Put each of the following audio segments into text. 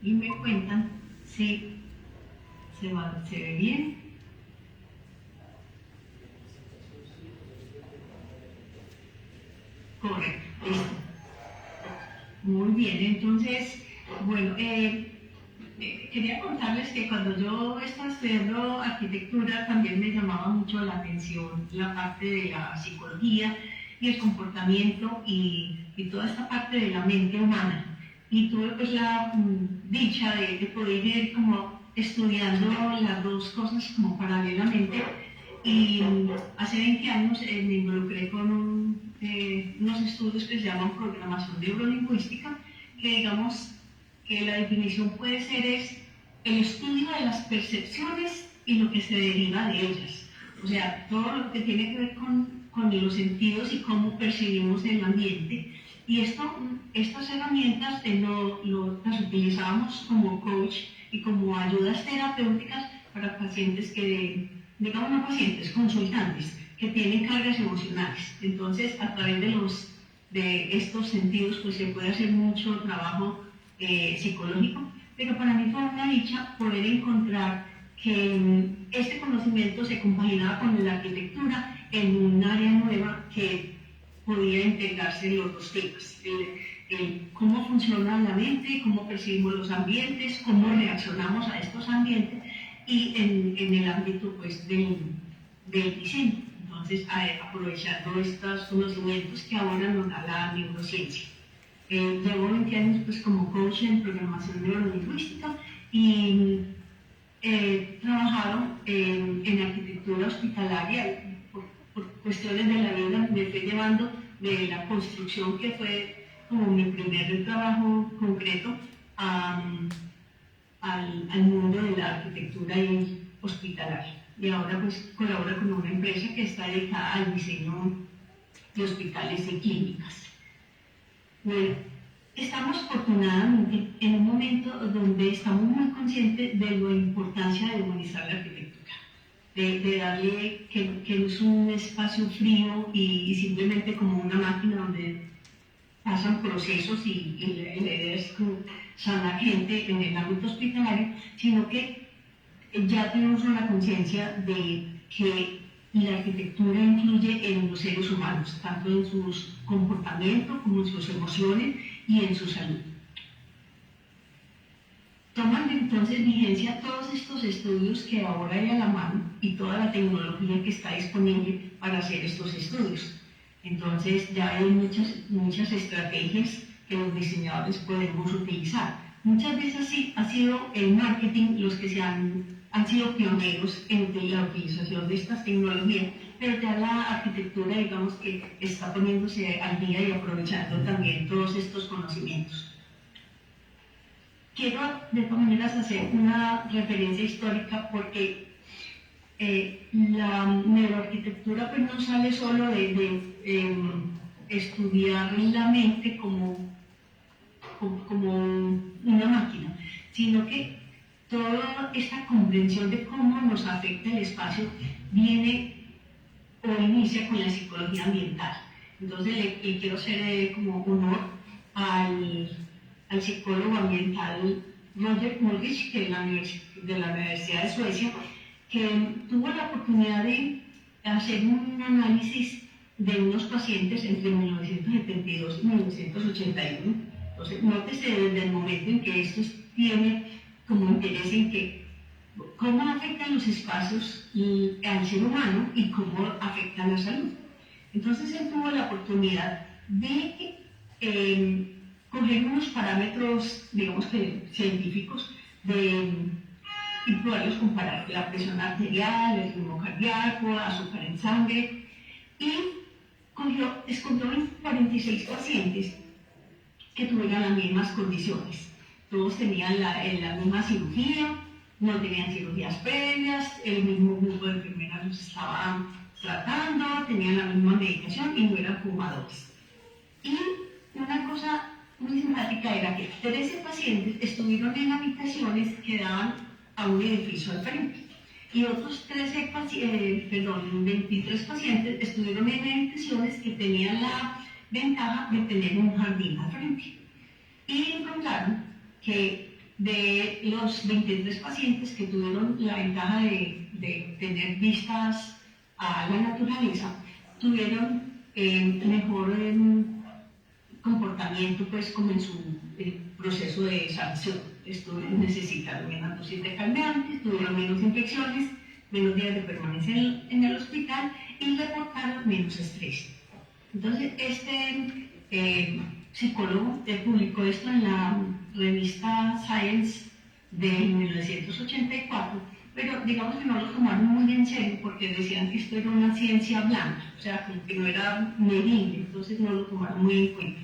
y me cuentan si se ve bien. Correcto, listo. Muy bien, entonces, bueno, quería contarles que cuando yo estaba estudiando arquitectura también me llamaba mucho la atención la parte de la psicología y el comportamiento y toda esta parte de la mente humana. Y tuve pues la dicha de poder ir como estudiando las dos cosas como paralelamente. Y hace 20 años me involucré con unos estudios que se llaman programación neurolingüística, que digamos que la definición puede ser es el estudio de las percepciones y lo que se deriva de ellas. O sea, todo lo que tiene que ver con los sentidos y cómo percibimos el ambiente. Y estas herramientas las utilizábamos como coach y como ayudas terapéuticas para pacientes que, digamos no pacientes, consultantes, que tienen cargas emocionales. Entonces, a través de estos sentidos, pues se puede hacer mucho trabajo psicológico, pero para mí fue una dicha poder encontrar que este conocimiento se compaginaba con la arquitectura en un área nueva que podía integrarse en los dos temas. Cómo funciona la mente, cómo percibimos los ambientes, cómo reaccionamos a estos ambientes y en el ámbito pues, del diseño. Entonces, aprovechando estos conocimientos que ahora nos da la neurociencia. Llevo 20 años pues, como coach en programación neurolingüística y he trabajado en arquitectura hospitalaria. Por cuestiones de la vida me fui llevando de la construcción, que fue como mi primer trabajo concreto, al mundo de la arquitectura hospitalaria. Y ahora pues colaboro con una empresa que está dedicada al diseño de hospitales y clínicas. Bueno, estamos afortunadamente en un momento donde estamos muy conscientes de la importancia de humanizar la arquitectura, de darle que no es un espacio frío y simplemente como una máquina donde pasan procesos y la idea es sanar gente en el ámbito hospitalario, sino que ya tenemos una conciencia de que la arquitectura influye en los seres humanos, tanto en sus comportamientos como en sus emociones y en su salud. Toman entonces vigencia todos estos estudios que ahora hay a la mano y toda la tecnología que está disponible para hacer estos estudios. Entonces ya hay muchas estrategias que los diseñadores podemos utilizar. Muchas veces sí ha sido el marketing los que han sido pioneros en la utilización de estas tecnologías, pero ya la arquitectura, digamos que está poniéndose al día y aprovechando también todos estos conocimientos. Quiero de todas maneras hacer una referencia histórica porque la neuroarquitectura pues no sale solo de estudiar la mente como una máquina, sino que toda esta comprensión de cómo nos afecta el espacio viene o inicia con la psicología ambiental. Entonces le quiero hacer como honor al psicólogo ambiental Roger Ulrich, que es de la Universidad de Suecia, que tuvo la oportunidad de hacer un análisis de unos pacientes entre 1972 y 1981. Entonces, nótese desde el momento en que esto tiene como interés en que cómo afectan los espacios al ser humano y cómo afectan la salud. Entonces, él tuvo la oportunidad de coger unos parámetros, digamos que científicos, y poderlos comparar, la presión arterial, el ritmo cardíaco, azúcar en sangre, y escogió 46 pacientes que tuvieran las mismas condiciones. Todos tenían la misma cirugía, no tenían cirugías previas, el mismo grupo de enfermeras los estaban tratando, tenían la misma medicación y no eran fumadores. Y una cosa muy simpática era que 13 pacientes estuvieron en habitaciones que daban a un edificio al frente y otros 23 pacientes estuvieron en habitaciones que tenían la ventaja de tener un jardín al frente. Y encontraron que de los 23 pacientes que tuvieron la ventaja de tener vistas a la naturaleza, tuvieron mejor comportamiento pues como en su proceso de sanación. Necesitaron menos dosis de calmantes, tuvieron menos infecciones, menos días de permanencia en el hospital y reportaron menos estrés. Entonces, psicólogo publicó esto en la revista Science de 1984, pero digamos que no lo tomaron muy en serio porque decían que esto era una ciencia blanca, o sea, que no era medible, entonces no lo tomaron muy en cuenta.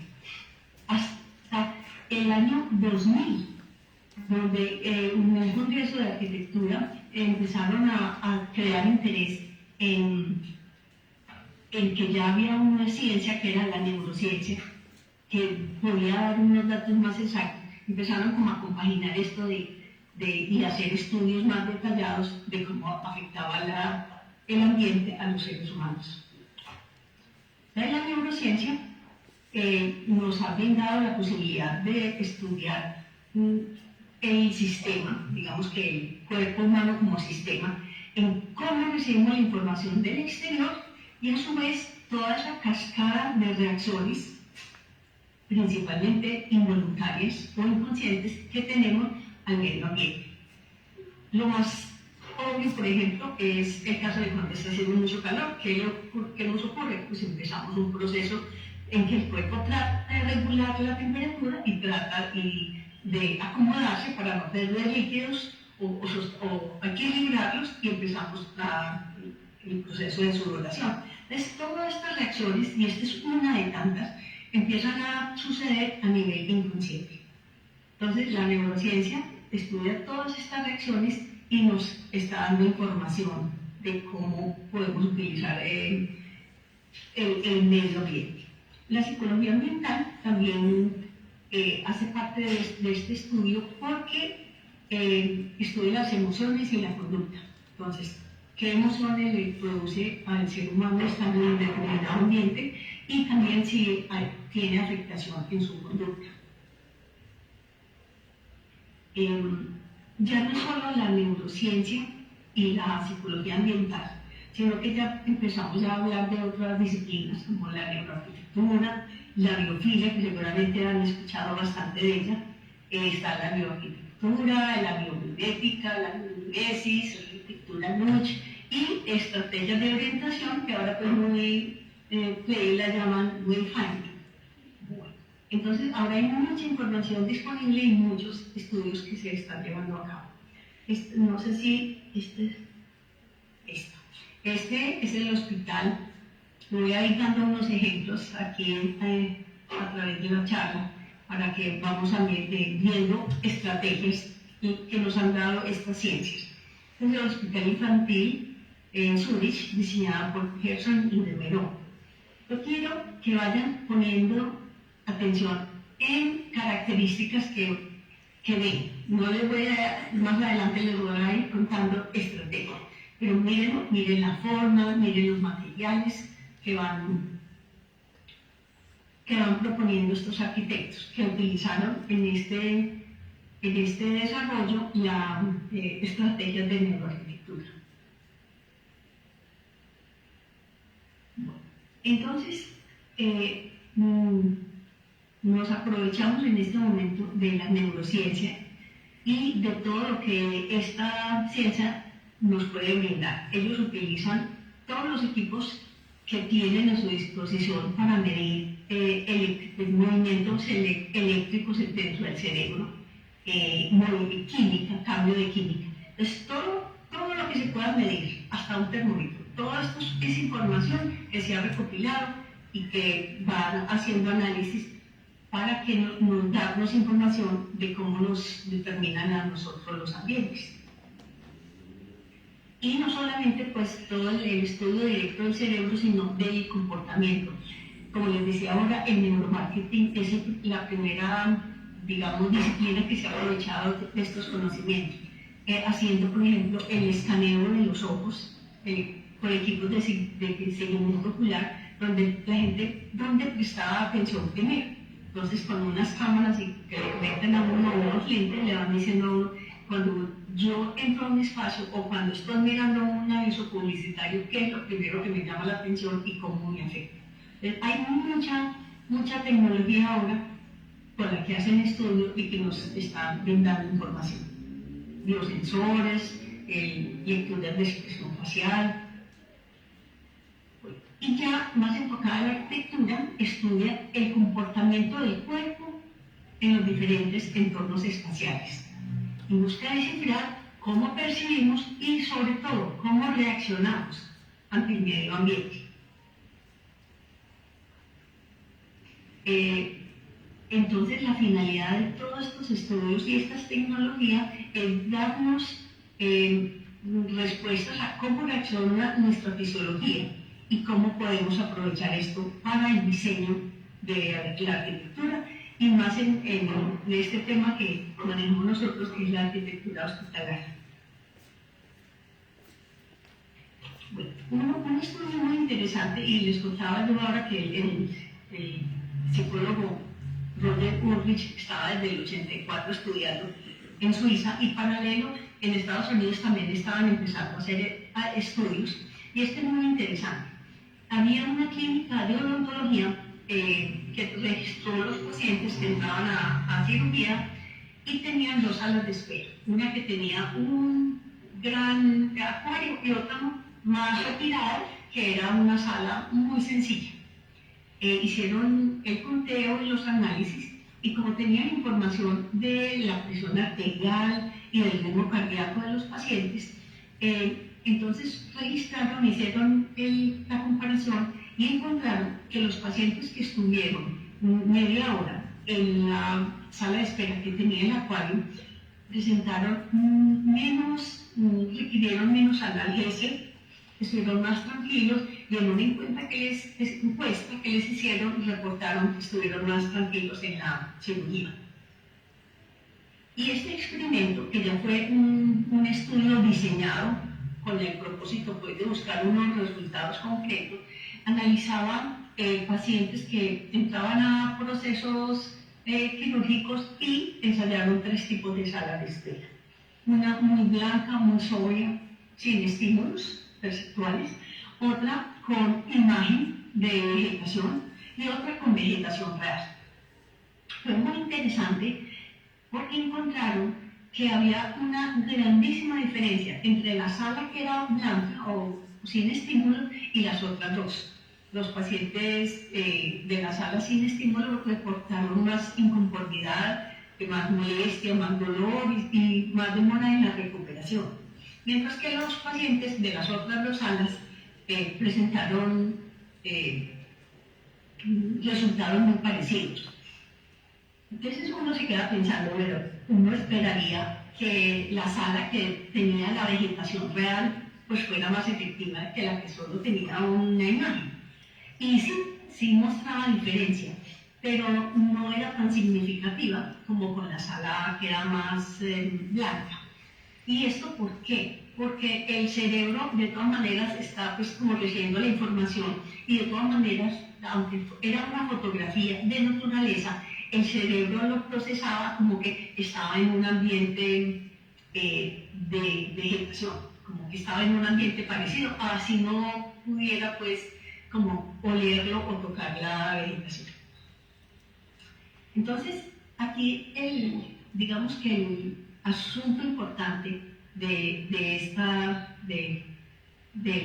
Hasta el año 2000, donde en un congreso de arquitectura empezaron a crear interés en que ya había una ciencia que era la neurociencia, que podía dar unos datos más exactos. Empezaron como a compaginar esto y hacer estudios más detallados de cómo afectaba el ambiente a los seres humanos. La neurociencia nos ha brindado la posibilidad de estudiar el sistema, digamos que el cuerpo humano como sistema, en cómo recibimos la información del exterior y a su vez toda esa cascada de reacciones, principalmente involuntarias o inconscientes, que tenemos al medio ambiente. Lo más obvio, por ejemplo, es el caso de cuando está haciendo mucho calor. ¿Qué nos ocurre? Pues empezamos un proceso en que el cuerpo trata de regular la temperatura y trata de acomodarse para no perder líquidos o equilibrarlos y empezamos el proceso de sudoración. Entonces, todas estas reacciones, y esta es una de tantas, empiezan a suceder a nivel inconsciente. Entonces, la neurociencia estudia todas estas reacciones y nos está dando información de cómo podemos utilizar el medio ambiente. La psicología ambiental también hace parte de este estudio porque estudia las emociones y la conducta. Entonces, qué emociones le produce al ser humano estando en un determinado ambiente y también si tiene afectación en su conducta. Ya no solo la neurociencia y la psicología ambiental, sino que ya empezamos a hablar de otras disciplinas como la neuroarquitectura, la biofilia, que seguramente han escuchado bastante de ella. Está la bioarquitectura, la biomimética, la biomimesis, la arquitectura Nuch y estrategias de orientación que ahora pues muy la llaman wayfinding. Entonces ahora hay mucha información disponible y muchos estudios que se están llevando a cabo. No sé si este es el hospital. Voy a ir dando unos ejemplos aquí a través de la charla para que vamos viendo estrategias que nos han dado estas ciencias. Es el Hospital Infantil en Zurich, diseñada por Gerson y Demerol. Yo quiero que vayan poniendo atención en características que ven. No les voy a, más adelante les voy a ir contando estrategias, pero miren la forma, miren los materiales que van proponiendo estos arquitectos que utilizaron en este desarrollo la estrategia de neuroarquitectura. Entonces, nos aprovechamos en este momento de la neurociencia y de todo lo que esta ciencia nos puede brindar. Ellos utilizan todos los equipos que tienen a su disposición para medir movimientos eléctricos dentro del cerebro, química, cambio de química. Entonces, todo lo que se pueda medir, hasta un termómetro, todo esto es información que se ha recopilado y que van haciendo análisis para que nos darnos información de cómo nos determinan a nosotros los ambientes. Y no solamente pues todo el estudio directo del cerebro, sino del comportamiento. Como les decía ahora, el neuromarketing es la primera, digamos, disciplina que se ha aprovechado de estos conocimientos, haciendo, por ejemplo, el escaneo de los ojos por equipos de seguimiento ocular, donde la gente prestaba atención primero. Entonces, con unas cámaras y que le conectan a uno unos lentes, le van diciendo a uno, cuando yo entro a un espacio o cuando estoy mirando un aviso publicitario, qué es lo primero que me llama la atención y cómo me afecta. Entonces, hay mucha tecnología ahora con la que hacen estudios y que nos están brindando información. Biosensores, lecturas de expresión facial. Y ya más enfocada en la arquitectura, estudia el comportamiento del cuerpo en los diferentes entornos espaciales. Y busca descifrar cómo percibimos y sobre todo cómo reaccionamos ante el medio ambiente. Entonces la finalidad de todos estos estudios y estas tecnologías es darnos respuestas a cómo reacciona nuestra fisiología y cómo podemos aprovechar esto para el diseño de la arquitectura y más en este tema que manejamos nosotros, que es la arquitectura hospitalaria. Bueno, un estudio muy interesante, y les contaba yo ahora que el psicólogo Roger Ulrich estaba desde el 84 estudiando en Suiza, y paralelo en Estados Unidos también estaban empezando a hacer estudios, y este es muy interesante. Había una clínica de odontología que registró los pacientes que entraban a cirugía y tenían dos salas de espera, una que tenía un gran acuario y otra más retirada, que era una sala muy sencilla. Hicieron el conteo y los análisis, y como tenían información de la presión arterial y del ritmo cardíaco de los pacientes, entonces registraron, hicieron la comparación y encontraron que los pacientes que estuvieron media hora en la sala de espera que tenía el acuario presentaron requirieron menos analgesia, estuvieron más tranquilos, y en una encuesta que les hicieron reportaron que estuvieron más tranquilos en la cirugía. Y este experimento, que ya fue un estudio diseñado con el propósito pues, de buscar unos resultados concretos, analizaba pacientes que entraban a procesos quirúrgicos y ensayaron 3 tipos de salas de espera. Una muy blanca, muy sobria, sin estímulos perceptuales, otra con imagen de vegetación y otra con vegetación real. Fue muy interesante porque encontraron que había una grandísima diferencia entre la sala que era blanca o sin estímulo y las otras dos. Los pacientes de la sala sin estímulo reportaron más inconformidad, más molestia, más dolor y más demora en la recuperación. Mientras que los pacientes de las otras dos salas presentaron resultados muy parecidos. Entonces uno se queda pensando, bueno, uno esperaría que la sala que tenía la vegetación real pues fuera más efectiva que la que solo tenía una imagen. Y sí mostraba diferencia, pero no era tan significativa como con la sala que era más blanca. ¿Y esto por qué? Porque el cerebro de todas maneras está pues como recibiendo la información, y de todas maneras, aunque era una fotografía de naturaleza, el cerebro lo procesaba como que estaba en un ambiente de vegetación, como que estaba en un ambiente parecido, así no pudiera pues como olerlo o tocar la vegetación. Entonces, aquí digamos que el asunto importante de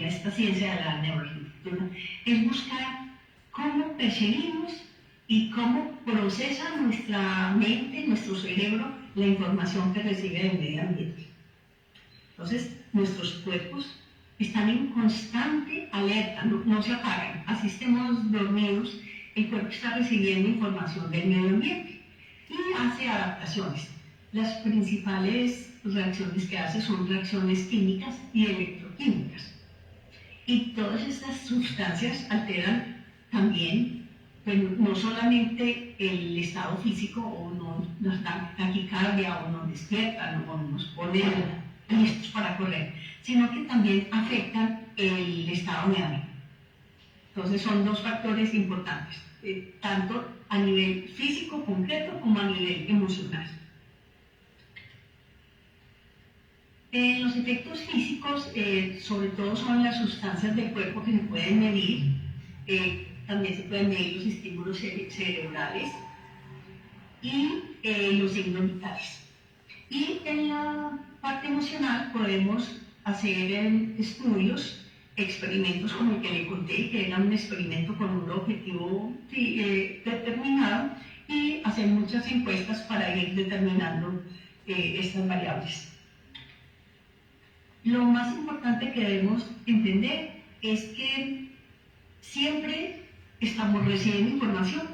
esta ciencia de la neuroarquitectura es buscar cómo percibimos y cómo procesa nuestra mente, nuestro cerebro, la información que recibe del medio ambiente. Entonces, nuestros cuerpos están en constante alerta, no se apagan. Así estemos dormidos, el cuerpo está recibiendo información del medio ambiente y hace adaptaciones. Las principales reacciones que hace son reacciones químicas y electroquímicas. Y todas estas sustancias alteran también, pero no solamente el estado físico, o nos dan taquicardia, o nos despiertan, o nos ponen listos para correr, sino que también afectan el estado de ánimo. Entonces son 2 factores importantes, tanto a nivel físico concreto como a nivel emocional. Los efectos físicos, sobre todo, son las sustancias del cuerpo que se pueden medir. También se pueden medir los estímulos cerebrales y los signos vitales. Y en la parte emocional podemos hacer estudios, experimentos como el que le conté, que era un experimento con un objetivo determinado, y hacer muchas encuestas para ir determinando estas variables. Lo más importante que debemos entender es que siempre estamos recibiendo información,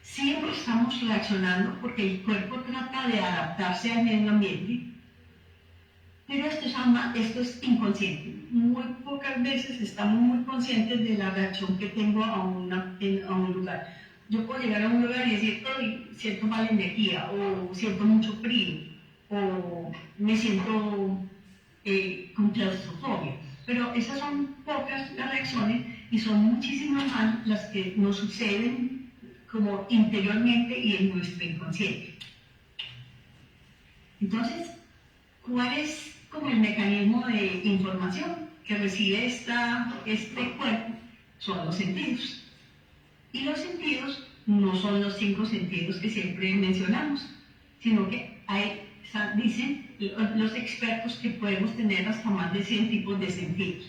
siempre estamos reaccionando porque el cuerpo trata de adaptarse al medio ambiente, pero esto es inconsciente. Muy pocas veces estamos muy conscientes de la reacción que tengo a un lugar. Yo puedo llegar a un lugar y decir, hoy siento mala energía, o siento mucho frío, o me siento con claustrofobia. Pero esas son pocas las reacciones y son muchísimas más las que nos suceden como interiormente y en nuestro inconsciente. Entonces, ¿cuál es como el mecanismo de información que recibe este cuerpo? Son los sentidos. Y los sentidos no son los 5 sentidos que siempre mencionamos, sino que dicen los expertos que podemos tener hasta más de 100 tipos de sentidos.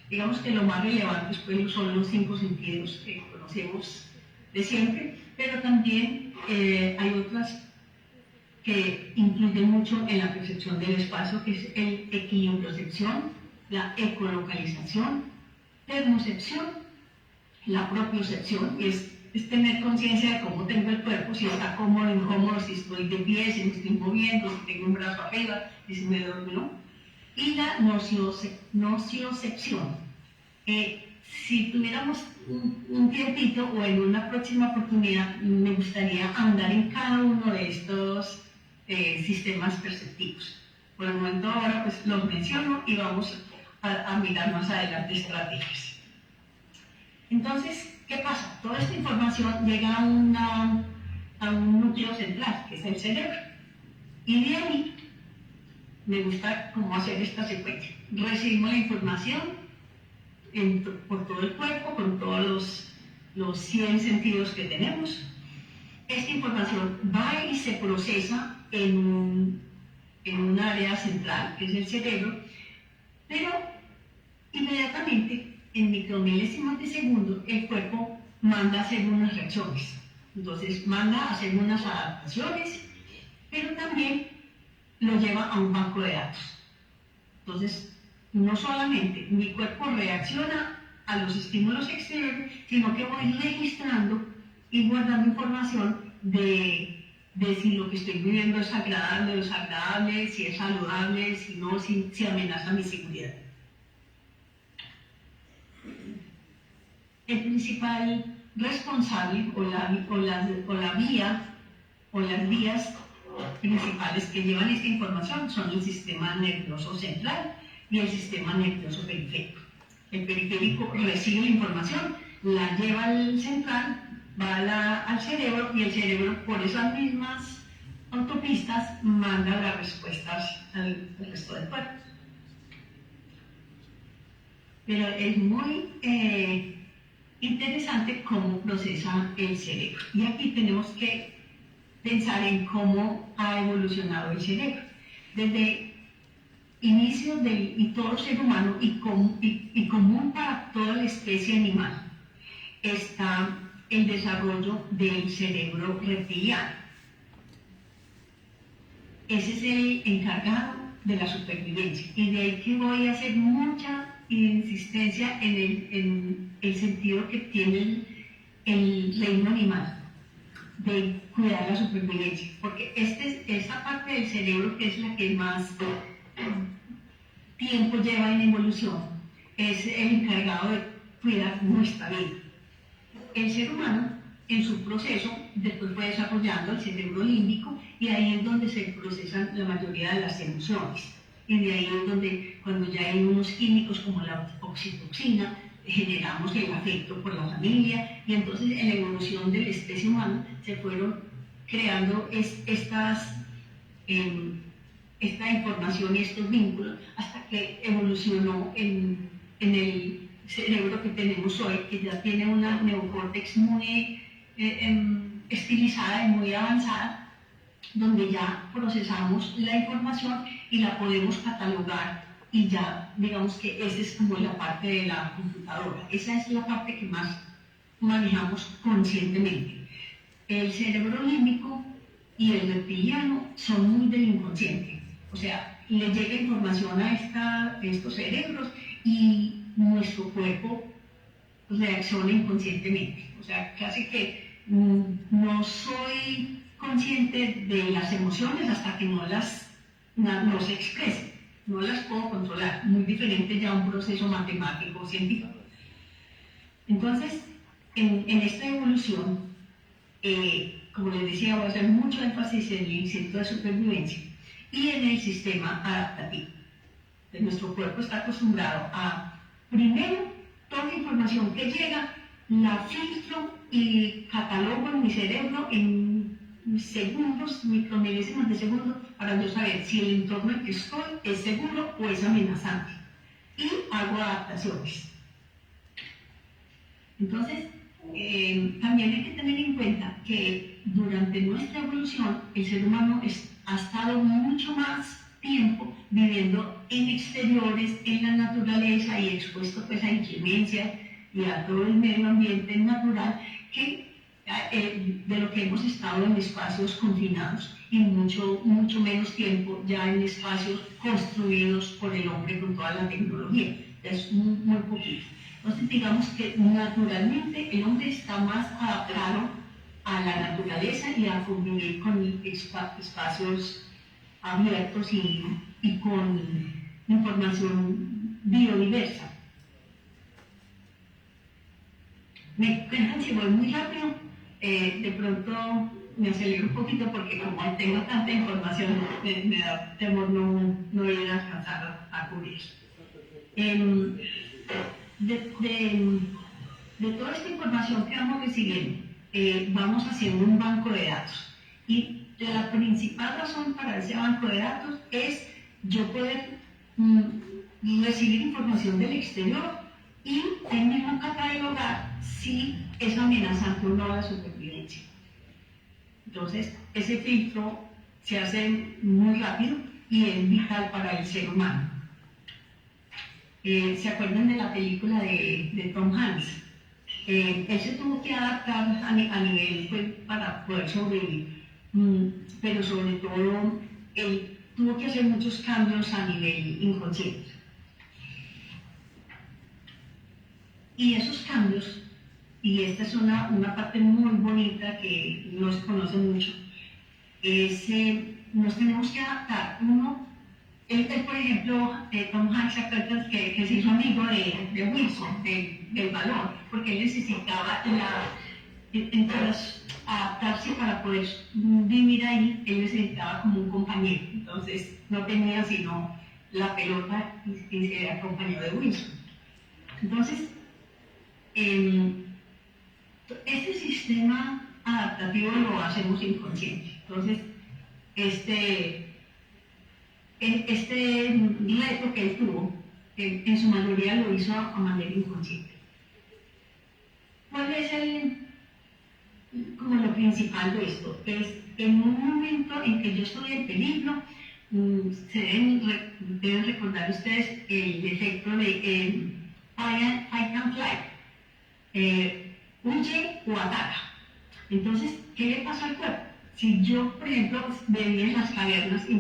Digamos que lo más relevante pues, son los 5 sentidos que conocemos de siempre, pero también hay otras que influyen mucho en la percepción del espacio, que es el equilibrocepción, la ecolocalización, termocepción, la propiocepción, es tener conciencia de cómo tengo el cuerpo, si está cómodo, incómodo, si estoy de pie, si me estoy moviendo, si tengo un brazo arriba, si me duermo, ¿no? Y la nociocepción. Si tuviéramos un tiempito o en una próxima oportunidad, me gustaría andar en cada uno de estos sistemas perceptivos. Por el momento ahora pues los menciono y vamos a mirar más adelante estrategias. Entonces, ¿qué pasa? Toda esta información llega a un núcleo central, que es el cerebro. Y de ahí me gusta cómo hacer esta secuencia. Recibimos la información por todo el cuerpo, con todos los 100 sentidos que tenemos. Esta información va y se procesa en un área central, que es el cerebro, pero inmediatamente, en micromilésimas de segundo, el cuerpo manda a hacer unas reacciones. Entonces, manda a hacer unas adaptaciones, pero también lo lleva a un banco de datos. Entonces, no solamente mi cuerpo reacciona a los estímulos exteriores, sino que voy registrando y guardando información de si lo que estoy viviendo es agradable o desagradable, si es saludable, si no, si amenaza mi seguridad. El principal responsable o las vías principales que llevan esta información son el sistema nervioso central y el sistema nervioso periférico. El periférico recibe la información, la lleva al central, va al cerebro, y el cerebro por esas mismas autopistas manda las respuestas al resto del cuerpo. Pero es muy interesante cómo procesa el cerebro. Y aquí tenemos que pensar en cómo ha evolucionado el cerebro. Desde inicios y todo ser humano y común para toda la especie animal está el desarrollo del cerebro reptiliano. Ese es el encargado de la supervivencia, y de ahí que voy a hacer mucha insistencia en el sentido que tiene el reino animal de cuidar la supervivencia, porque esta parte del cerebro, que es la que más tiempo lleva en evolución, es el encargado de cuidar nuestra vida. El ser humano, en su proceso, después fue desarrollando el cerebro límbico, y ahí es donde se procesan la mayoría de las emociones. Y de ahí es donde, cuando ya hay unos químicos como la oxitocina, generamos el afecto por la familia, y entonces en la evolución de la especie humana se fueron creando esta información y estos vínculos hasta que evolucionó en el cerebro que tenemos hoy, que ya tiene una neocórtex muy estilizada y muy avanzada, donde ya procesamos la información y la podemos catalogar, y ya digamos que esa es como la parte de la computadora. Esa es la parte que más manejamos conscientemente. El cerebro límbico y el reptiliano son muy del inconsciente, o sea, le llega información a estos cerebros y nuestro cuerpo reacciona inconscientemente, o sea, casi que no soy consciente de las emociones hasta que no se expresen, no las puedo controlar, muy diferente ya a un proceso matemático científico. Entonces, en esta evolución, como les decía, voy a hacer mucho énfasis en el instinto de supervivencia y en el sistema adaptativo. Nuestro cuerpo está acostumbrado a, primero, toda la información que llega, la filtro y catalogo en mi cerebro en segundos, micromilésimas de segundo, para yo saber si el entorno en que estoy es seguro o es amenazante. Y hago adaptaciones. Entonces, también hay que tener en cuenta que durante nuestra evolución el ser humano ha estado mucho más tiempo viviendo en exteriores, en la naturaleza y expuesto pues a inclemencias y a todo el medio ambiente natural que de lo que hemos estado en espacios confinados y mucho menos tiempo ya en espacios construidos por el hombre con toda la tecnología. Es muy poquito. Entonces digamos que naturalmente el hombre está más adaptado a la naturaleza y a convivir con espacios abiertos y con información biodiversa. Me cuentan si voy muy rápido, de pronto me acelero un poquito porque como tengo tanta información me da temor no ir a alcanzar a cubrir. De toda esta información que vamos recibiendo, vamos haciendo un banco de datos. Y la principal razón para ese banco de datos es yo poder recibir información del exterior y él mismo catalogar si es amenazante o no a la supervivencia. Entonces, ese filtro se hace muy rápido y es vital para el ser humano. ¿Se acuerdan de la película de Tom Hanks? Él se tuvo que adaptar a nivel pues, para poder sobrevivir, pero sobre todo él tuvo que hacer muchos cambios a nivel inconsciente. Y esos cambios, y esta es una parte muy bonita que no se conoce mucho, es nos tenemos que adaptar. Él, por ejemplo, Tom Hanks que se hizo amigo de Wilson, del valor, porque él necesitaba entonces, adaptarse para poder vivir ahí, él necesitaba como un compañero. Entonces no tenía sino la pelota y se era compañero de Wilson. Entonces, este sistema adaptativo lo hacemos inconsciente. Entonces, este reto que él tuvo, en su mayoría lo hizo a manera inconsciente. ¿Cuál es como lo principal de esto? Es en un momento en que yo estoy en peligro, deben recordar ustedes el efecto de fight and flight, huye o ataca. Entonces, ¿qué le pasa al cuerpo? Si yo, por ejemplo, vivía en las cavernas y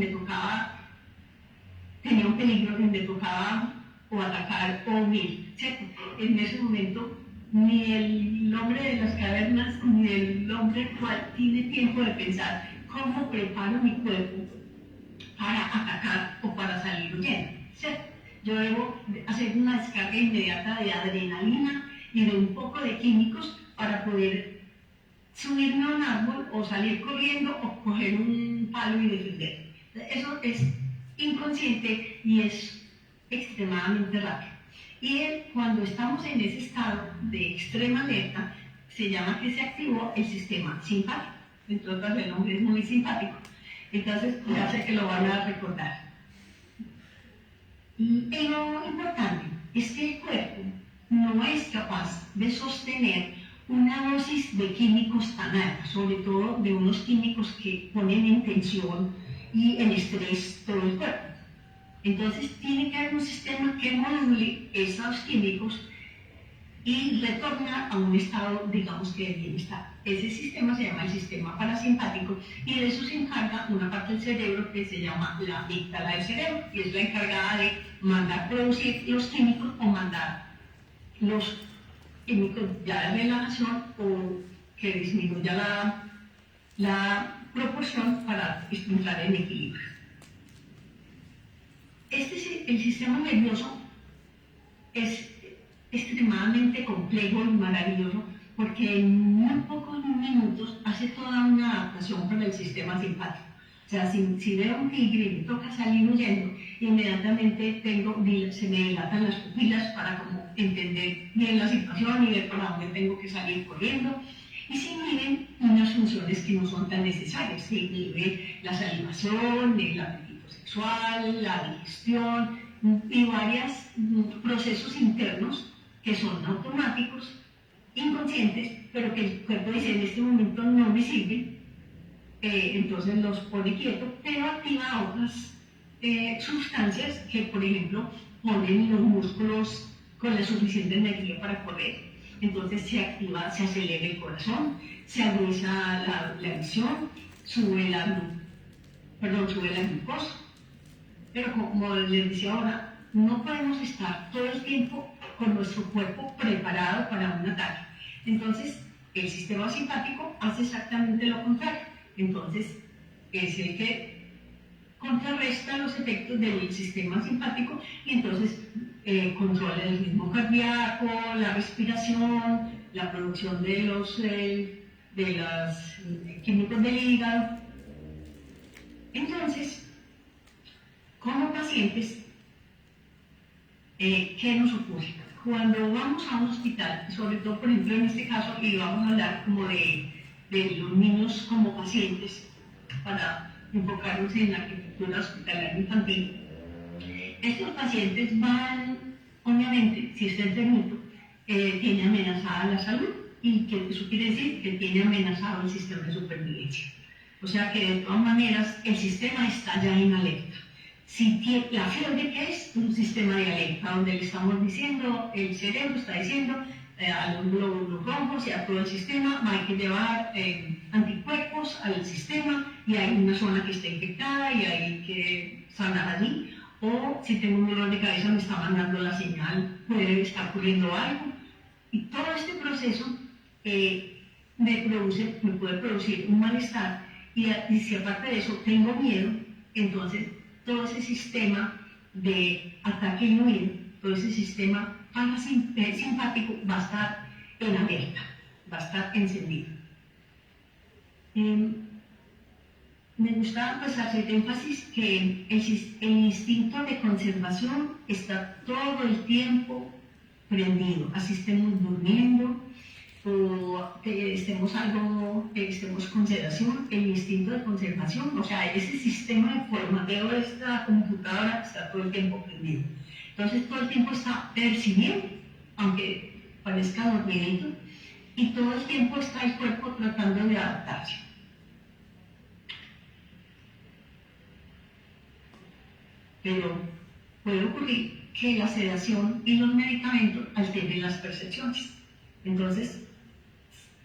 tenía un peligro y me tocaba o atacar o huir, ¿cierto? En ese momento, ni el hombre de las cavernas ni el hombre actual tiene tiempo de pensar cómo preparo mi cuerpo para atacar o para salir huyendo, ¿cierto? Yo debo hacer una descarga inmediata de adrenalina y de un poco de químicos para poder subirme a un árbol o salir corriendo o coger un palo y defender. Eso es inconsciente y es extremadamente rápido. Y cuando estamos en ese estado de extrema alerta, se llama que se activó el sistema simpático. Entre otras, el nombre es muy simpático. Entonces, ya sé que lo van a recordar. Y lo importante es que el cuerpo no es capaz de sostener una dosis de químicos tan alta, sobre todo de unos químicos que ponen en tensión y en estrés todo el cuerpo. Entonces tiene que haber un sistema que module esos químicos y retorna a un estado, digamos que de bienestar. Ese sistema se llama el sistema parasimpático y de eso se encarga una parte del cerebro que se llama la amígdala del cerebro y es la encargada de mandar producir los químicos o mandar los químicos ya de relajación o que disminuya la proporción para entrar en equilibrio. El sistema nervioso es extremadamente complejo y maravilloso porque en muy pocos minutos hace toda una adaptación para el sistema simpático. O sea, si veo un tigre y me toca salir huyendo, inmediatamente se me dilatan las pupilas para como entender bien la situación y ver para dónde tengo que salir corriendo. Y se inhiben unas funciones que no son tan necesarias. Se inhibe la salivación, el apetito sexual, la digestión y varios procesos internos que son automáticos, inconscientes, pero que el cuerpo dice en este momento no me sirven, entonces los pone quietos, pero activa otras sustancias que, por ejemplo, ponen los músculos con la suficiente energía para correr. Entonces se activa, se acelera el corazón, se agudiza la visión, sube la glucosa. Pero como les decía ahora, no podemos estar todo el tiempo con nuestro cuerpo preparado para un ataque. Entonces, el sistema simpático hace exactamente lo contrario. Entonces, es el que contrarresta los efectos del sistema simpático y entonces controla el ritmo cardíaco, la respiración, la producción de los químicos del hígado. Entonces, como pacientes, ¿qué nos ocurre? Cuando vamos a un hospital, sobre todo por ejemplo en este caso, y vamos a hablar como de los niños como pacientes, para enfocarnos en la arquitectura hospitalaria infantil, estos pacientes van, obviamente, si está enfermito, tiene amenazada la salud, y que eso quiere decir que tiene amenazado el sistema de supervivencia. O sea que de todas maneras el sistema está ya en alerta. La fiebre que es un sistema de alerta, donde le estamos diciendo, el cerebro está diciendo a los glóbulos rojos y a todo el sistema, hay que llevar anticuerpos al sistema y hay una zona que está infectada y hay que sanar allí. O si tengo un dolor de cabeza me está mandando la señal, puede estar ocurriendo algo. Y todo este proceso me puede producir un malestar y si aparte de eso tengo miedo, entonces todo ese sistema de ataque y huida, todo ese sistema parasimpático va a estar en alerta, va a estar encendido. Me gusta pues, hacer énfasis que el instinto de conservación está todo el tiempo prendido, así estemos durmiendo o estemos con sedación, el instinto de conservación, o sea, ese sistema de formateo de esta computadora está todo el tiempo prendido. Entonces todo el tiempo está percibiendo, aunque parezca dormidito, y todo el tiempo está el cuerpo tratando de adaptarse. Pero puede ocurrir que la sedación y los medicamentos alteren las percepciones. Entonces,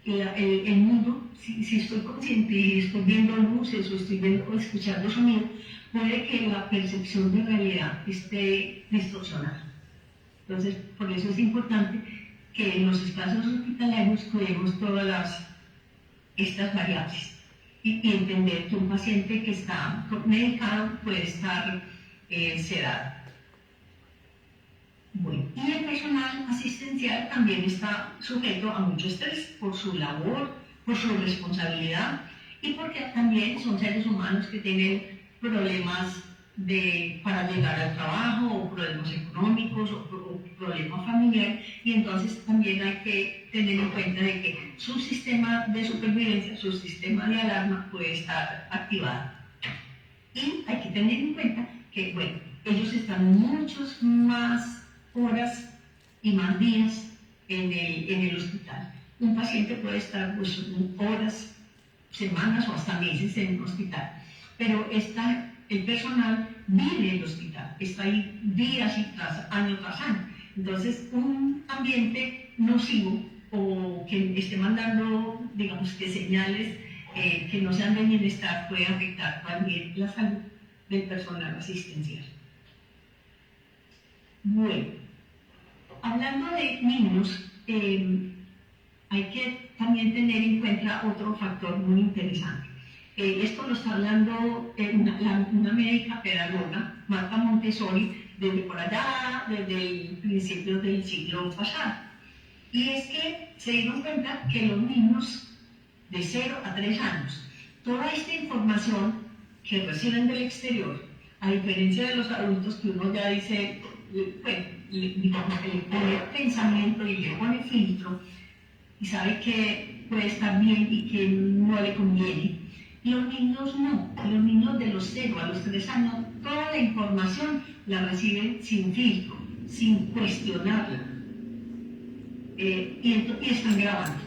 el mundo, si estoy consciente y estoy viendo luces o estoy escuchando sonidos, puede que la percepción de realidad esté distorsionada. Entonces, por eso es importante que en los espacios hospitalarios cuidemos todas estas variables y entender que un paciente que está medicado puede estar sedado. Bueno, y el personal asistencial también está sujeto a mucho estrés por su labor, por su responsabilidad y porque también son seres humanos que tienen problemas para llegar al trabajo, o problemas económicos, o problemas familiares, y entonces también hay que tener en cuenta de que su sistema de supervivencia, su sistema de alarma puede estar activado. Y hay que tener en cuenta que, bueno, ellos están muchas más horas y más días en el hospital. Un paciente puede estar pues, horas, semanas o hasta meses en un hospital, pero el personal vive en el hospital, está ahí días y año tras año. Entonces, un ambiente nocivo o que esté mandando, digamos, que señales que no sean de bienestar puede afectar también la salud del personal asistencial. Bueno, hablando de niños, hay que también tener en cuenta otro factor muy interesante. Esto lo está hablando una médica pedagoga, Marta Montessori, desde por allá, desde el principio del siglo pasado. Y es que se dieron cuenta que los niños de 0 a 3 años, toda esta información que reciben del exterior, a diferencia de los adultos que uno ya dice, bueno, digamos que le pone pensamiento y le pone filtro, y sabe que puede estar bien y que no le conviene. Los niños no, los niños de los 0 a los 3 años, toda la información la reciben sin filtro, sin cuestionarla, y están grabando.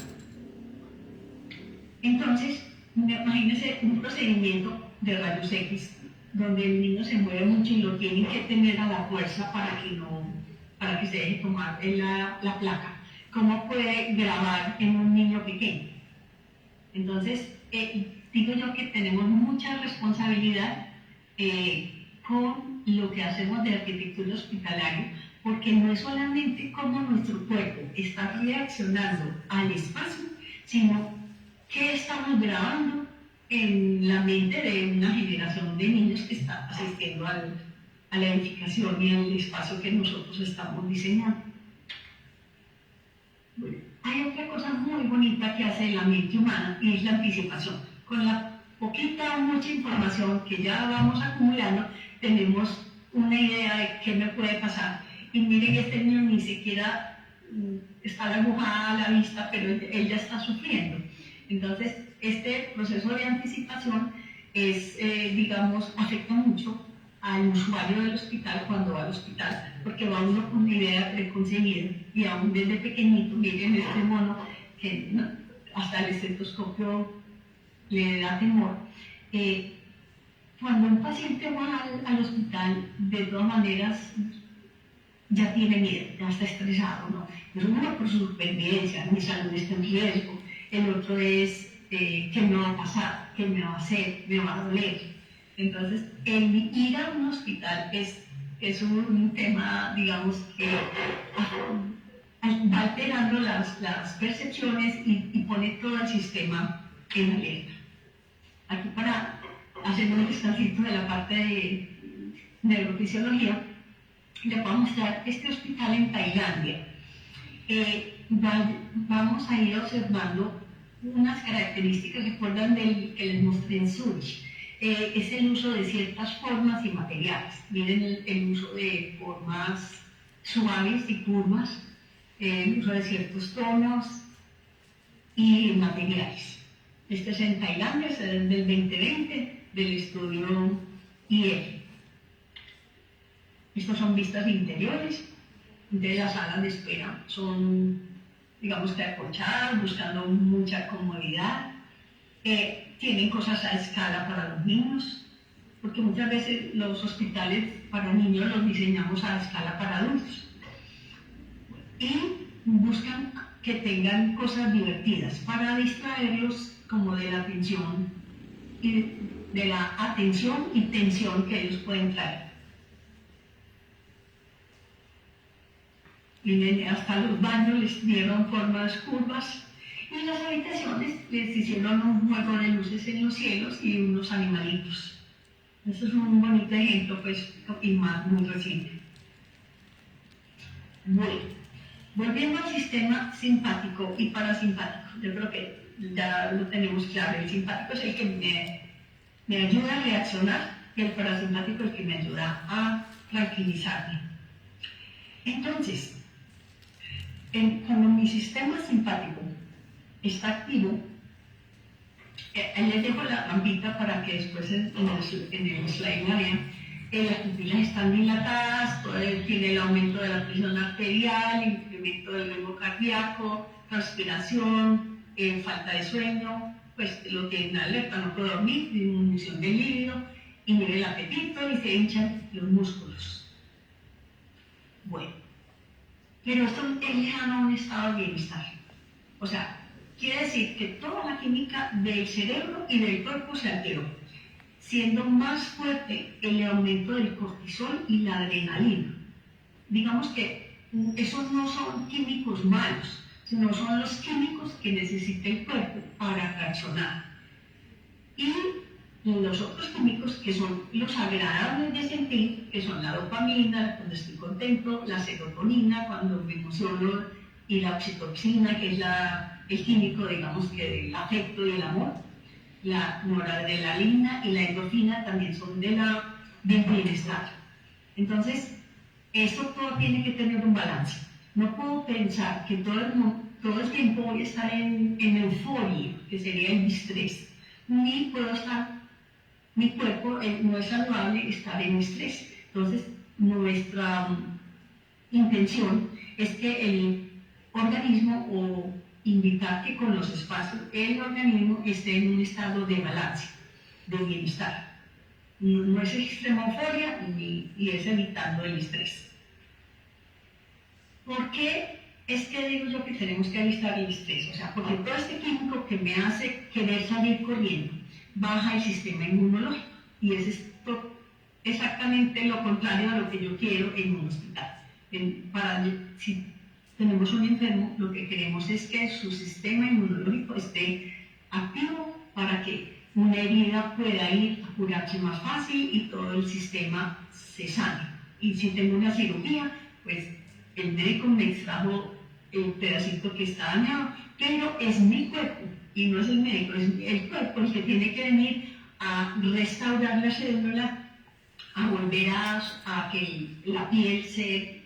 Entonces, imagínense un procedimiento de rayos X, donde el niño se mueve mucho y lo tienen que tener a la fuerza para que se deje tomar la placa. ¿Cómo puede grabar en un niño pequeño? Entonces, digo yo que tenemos mucha responsabilidad con lo que hacemos de arquitectura hospitalaria, porque no es solamente cómo nuestro cuerpo está reaccionando al espacio, sino qué estamos grabando en la mente de una generación de niños que está asistiendo a la edificación y al espacio que nosotros estamos diseñando. Bueno, hay otra cosa muy bonita que hace la mente humana y es la anticipación. Con la poquita o mucha información que ya vamos acumulando, tenemos una idea de qué me puede pasar. Y miren, este niño ni siquiera está la aguja a la vista, pero él ya está sufriendo. Entonces, este proceso de anticipación digamos, afecta mucho al usuario del hospital cuando va al hospital, porque va uno con una idea preconcebida y aún desde pequeñito, miren este mono que hasta el estetoscopio le da temor. Cuando un paciente va al hospital, de todas maneras ya tiene miedo, ya está estresado, ¿no? Es uno por su supervivencia, mi salud está en riesgo. El otro es qué me va a pasar, qué me va a hacer, me va a doler. Entonces, el ir a un hospital es un tema, digamos, que va alterando las percepciones y pone todo el sistema en alerta. Aquí para hacer un descansito de la parte de neurofisiología, les voy a mostrar este hospital en Tailandia. Vamos a ir observando unas características, recuerdan del que les mostré en Zurich. Es el uso de ciertas formas y materiales. Miren el uso de formas suaves y curvas, el uso de ciertos tonos y materiales. Este es en Tailandia, es del 2020, del estudio IF. Estas son vistas interiores de las salas de espera. Son, digamos que acolchadas, buscando mucha comodidad. Tienen cosas a escala para los niños, porque muchas veces los hospitales para niños los diseñamos a escala para adultos. Y buscan que tengan cosas divertidas para distraerlos como de la atención y de la atención y tensión que ellos pueden traer. Miren, hasta los baños les dieron formas curvas y las habitaciones les hicieron un juego de luces en los cielos y unos animalitos. Eso es un bonito ejemplo, pues, y más muy reciente. Bueno, volviendo al sistema simpático y parasimpático, yo creo que ya lo tenemos claro. El simpático es el que me ayuda a reaccionar y el parasimpático el que me ayuda a tranquilizarme. Entonces, cuando mi sistema simpático está activo, les dejo la rampita para que después en el slide la vean. Las pupilas están dilatadas, tiene el aumento de la presión arterial, incremento del ritmo cardíaco, transpiración, falta de sueño, pues lo que en alerta, no puedo dormir, disminución del líbido, inhibe el apetito y se hinchan los músculos. Bueno, pero esto es lejano a un estado de bienestar. O sea, quiere decir que toda la química del cerebro y del cuerpo se alteró, siendo más fuerte el aumento del cortisol y la adrenalina. Digamos que esos no son químicos malos, sino son los químicos que necesita el cuerpo para reaccionar. Y los otros químicos que son los agradables de sentir, que son la dopamina, cuando estoy contento, la serotonina, cuando me emociono, y la oxitocina, que es el químico, digamos, que del afecto y el amor, la noradrenalina y la endorfina también son del bienestar. Entonces, eso todo tiene que tener un balance. No puedo pensar que todo el tiempo voy a estar en euforia, que sería el estrés, ni puedo estar, mi cuerpo no es saludable estar en estrés. Entonces, nuestra intención es que el organismo o invitar que con los espacios el organismo esté en un estado de balance, de bienestar. No es extrema euforia y es evitando el estrés. ¿Por qué es que digo yo que tenemos que evitar el estrés? O sea, porque todo este químico que me hace querer salir corriendo baja el sistema inmunológico y es exactamente lo contrario a lo que yo quiero en un hospital. Si tenemos un enfermo, lo que queremos es que su sistema inmunológico esté activo para que una herida pueda ir a curarse más fácil y todo el sistema se sane. Y si tengo una cirugía, pues el médico me extrajo el pedacito que está dañado, pero es mi cuerpo y no es el médico, es el cuerpo el que tiene que venir a restaurar la célula, a volver a que la piel se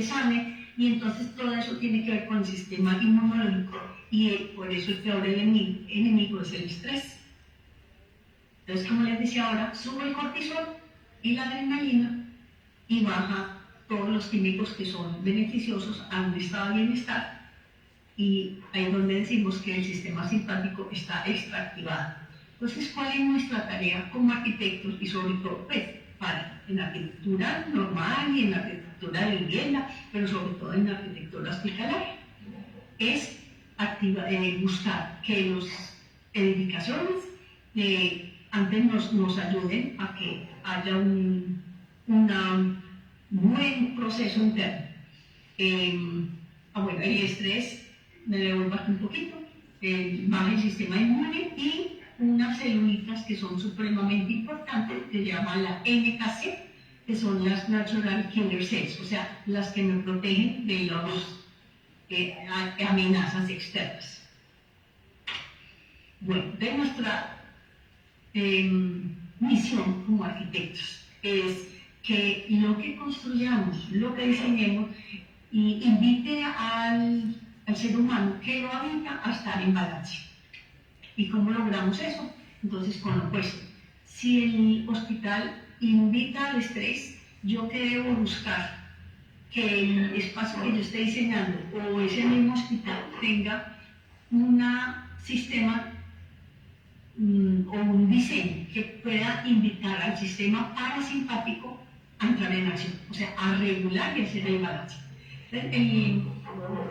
sane, y entonces todo eso tiene que ver con el sistema inmunológico y por eso el peor enemigo es el estrés. Entonces, como les decía ahora, sube el cortisol y la adrenalina y baja todos los químicos que son beneficiosos a un estado de bienestar, y ahí es donde decimos que el sistema simpático está extraactivado. Entonces, ¿cuál es nuestra tarea como arquitectos y sobre todo en arquitectura normal y en arquitectura de vivienda, pero sobre todo en arquitectura hospitalaria? Es buscar que las edificaciones antes nos ayuden a que haya un buen proceso interno. Bueno, el estrés, me devuelvo aquí un poquito, baja el sistema inmune y unas celulitas que son supremamente importantes, que llaman la NKC, que son las Natural Killer Cells, o sea, las que me protegen de las amenazas externas. Bueno, de nuestra misión como arquitectos es que lo que construyamos, lo que diseñemos, invite al ser humano que lo habita a estar en balance. ¿Y cómo logramos eso? Entonces, con lo opuesto. Si el hospital invita al estrés, ¿yo qué debo buscar? Que el espacio que yo esté diseñando o ese mismo hospital tenga un sistema o un diseño que pueda invitar al sistema parasimpático a entrar en acción, o sea, a regular y hacer el balance.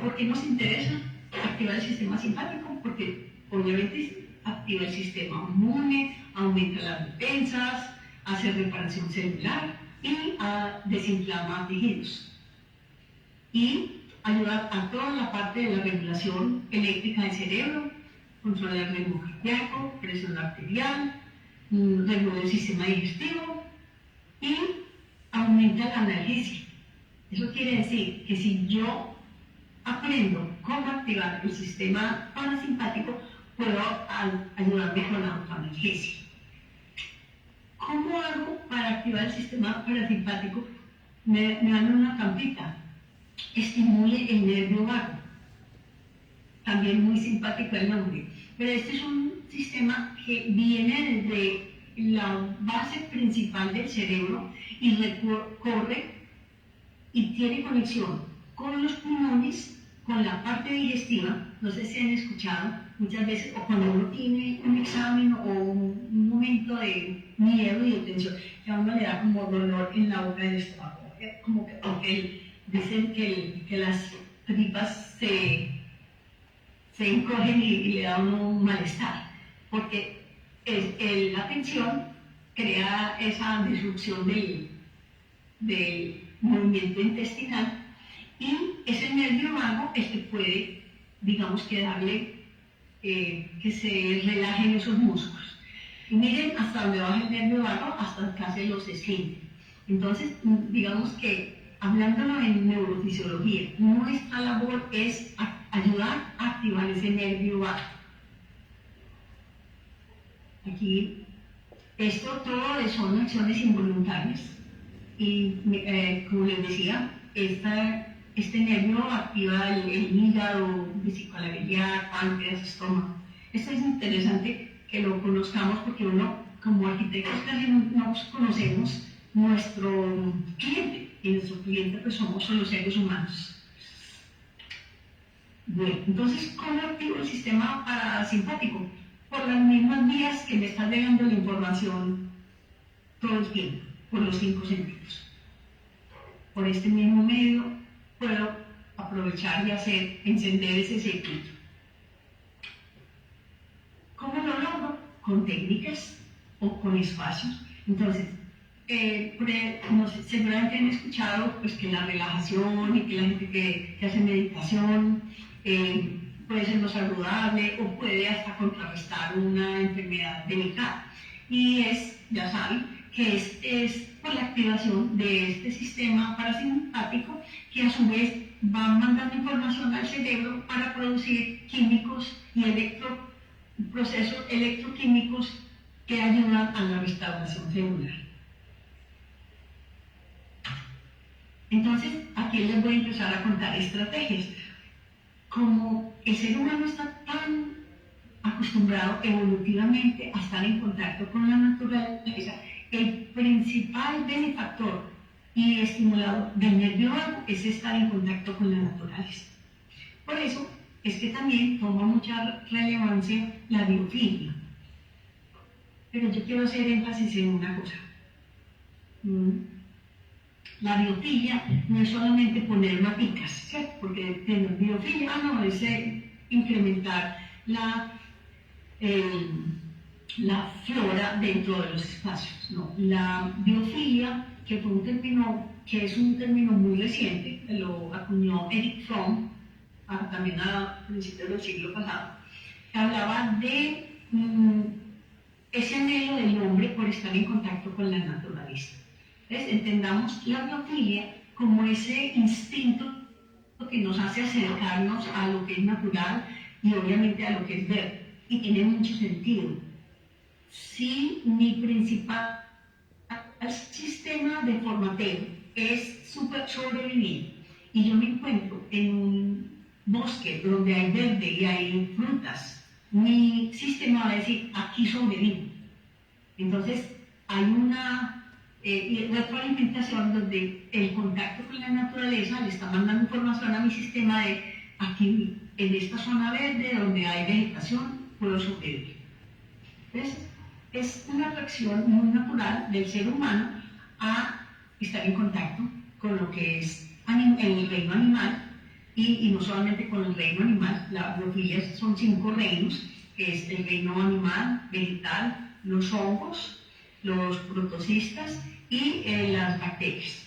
¿Por qué nos interesa activar el sistema simpático? Porque obviamente activa el sistema inmune, aumenta las defensas, hace reparación celular y desinflama tejidos. Y ayuda a toda la parte de la regulación eléctrica del cerebro, controla el ritmo cardíaco, presión arterial, regula el sistema digestivo y aumenta la analgesia. Eso quiere decir que si yo aprendo cómo activar el sistema parasimpático, puedo ayudarme con la autoanalgesia. ¿Cómo hago para activar el sistema parasimpático? Me dan una trampita. Estimule el nervio vago. También muy simpático el nombre. Pero este es un sistema que viene desde la base principal del cerebro y recorre y tiene conexión con los pulmones, con la parte digestiva. No sé si han escuchado muchas veces, o cuando uno tiene un examen o un momento de miedo y de tensión, que a uno le da como dolor en la boca del estómago, como que dicen que las tripas se encogen y le da a uno un malestar, porque la tensión crea esa disrupción del movimiento intestinal, y ese nervio vago es que puede, digamos, que darle, que se relajen esos músculos. Y miren hasta donde baja el nervio vago, hasta casi los esfínteres. Entonces, digamos que, hablándolo en neurofisiología, nuestra labor es ayudar a activar ese nervio vago. Aquí, esto todo son acciones involuntarias. Y como les decía, este nervio activa el hígado, vesícula biliar, páncreas, estómago. Esto es interesante que lo conozcamos, porque uno, como arquitectos, casi no conocemos nuestro cliente, y nuestro cliente pues son los seres humanos. Bueno, entonces, ¿cómo activo el sistema parasimpático? Por las mismas vías que me está llegando la información todo el tiempo, por los 5 sentidos. Por este mismo medio puedo aprovechar y encender ese circuito. ¿Cómo lo logro? Con técnicas o con espacios. Entonces, seguramente han escuchado pues, que la relajación y que la gente que hace meditación puede ser no saludable o puede hasta contrarrestar una enfermedad delicada. Y ya saben, que es por la activación de este sistema parasimpático, que a su vez va mandando información al cerebro para producir químicos y procesos electroquímicos que ayudan a la restauración celular. Entonces, aquí les voy a empezar a contar estrategias. Como el ser humano está tan acostumbrado evolutivamente a estar en contacto con la naturaleza, el principal benefactor y estimulador del nervio vago es estar en contacto con la naturaleza. Por eso es que también toma mucha relevancia la biofilia. Pero yo quiero hacer énfasis en una cosa. La biofilia no es solamente poner maticas, ¿cierto? Porque tener biofilia no es incrementar la flora dentro de los espacios. No, la biofilia, que es un término muy reciente, que lo acuñó Erich Fromm, también a principios del siglo pasado, que hablaba de ese anhelo del hombre por estar en contacto con la naturaleza. Entonces, entendamos la biofilia como ese instinto que nos hace acercarnos a lo que es natural y obviamente a lo que es verde, y tiene mucho sentido. Si mi principal sistema de formateo es sobrevivir y yo me encuentro en un bosque donde hay verde y hay frutas, mi sistema va a decir, aquí sobrevivo. Entonces, hay una retroalimentación donde el contacto con la naturaleza le está mandando información a mi sistema de, aquí, en esta zona verde donde hay vegetación, puedo sobrevivir. Entonces, es una reacción muy natural del ser humano a estar en contacto con lo que es el reino animal, y no solamente con el reino animal. La biofilia son 5 reinos, que es el reino animal, vegetal, los hongos, los protocistas y las bacterias.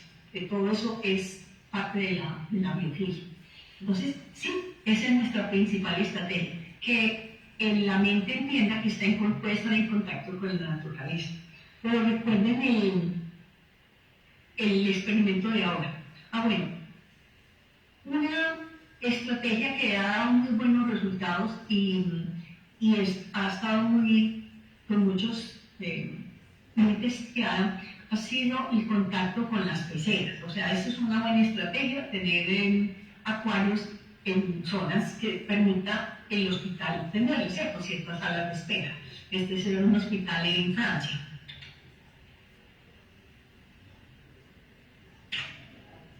Todo eso es parte de la biofilia. Entonces, sí, esa es nuestra principal estrategia, que la mente entienda que puede estar en contacto con la naturaleza. Pero recuerden el experimento de ahora. Bueno, una estrategia que ha dado muy buenos resultados y ha estado con muchos muy testeada ha sido el contacto con las peceras. O sea, eso es una buena estrategia, tener acuarios en zonas que permita el hospital tener ciertas salas de espera. Este es un hospital en Francia.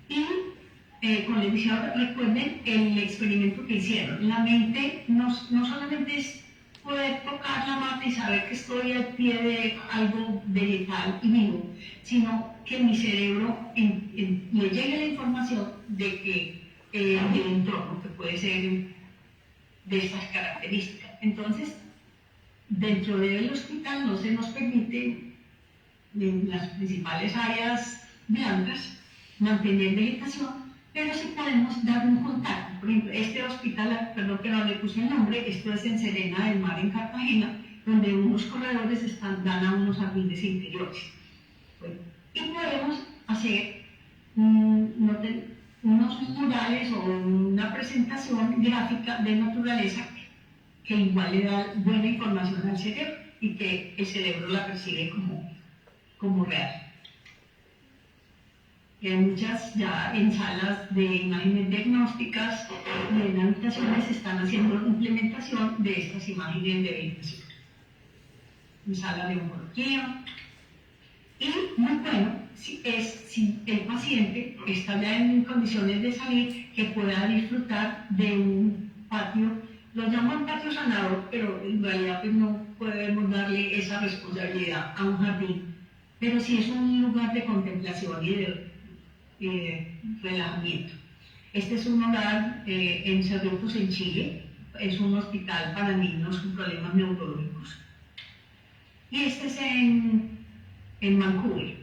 Y, como les decía ahora, recuerden el experimento que hicieron. La mente no solamente es poder tocar la mata y saber que estoy al pie de algo vegetal y vivo, sino que mi cerebro le llegue la información de que el entorno, que puede ser de estas características. Entonces, dentro del hospital no se nos permite, en las principales áreas blancas, mantener vegetación, pero sí podemos dar un contacto. Por ejemplo, este hospital, perdón que no le puse el nombre, esto es en Serena del Mar, en Cartagena, donde unos corredores dan a unos jardines interiores. Bueno, y podemos hacer unos murales o una presentación gráfica de naturaleza que igual le da buena información al cerebro y que el cerebro la percibe como real. Y hay muchas ya en salas de imágenes diagnósticas y en habitaciones se están haciendo implementación de estas imágenes de vegetación. En salas de oncología. Y muy bueno si el paciente está ya en condiciones de salir, que pueda disfrutar de un patio. Lo llaman patio sanador, pero en realidad pues no podemos darle esa responsabilidad a un jardín. Pero sí es un lugar de contemplación y de relajamiento. Este es un hogar en Cerritos, en Chile. Es un hospital para niños con problemas neurológicos. Y este es en Vancouver.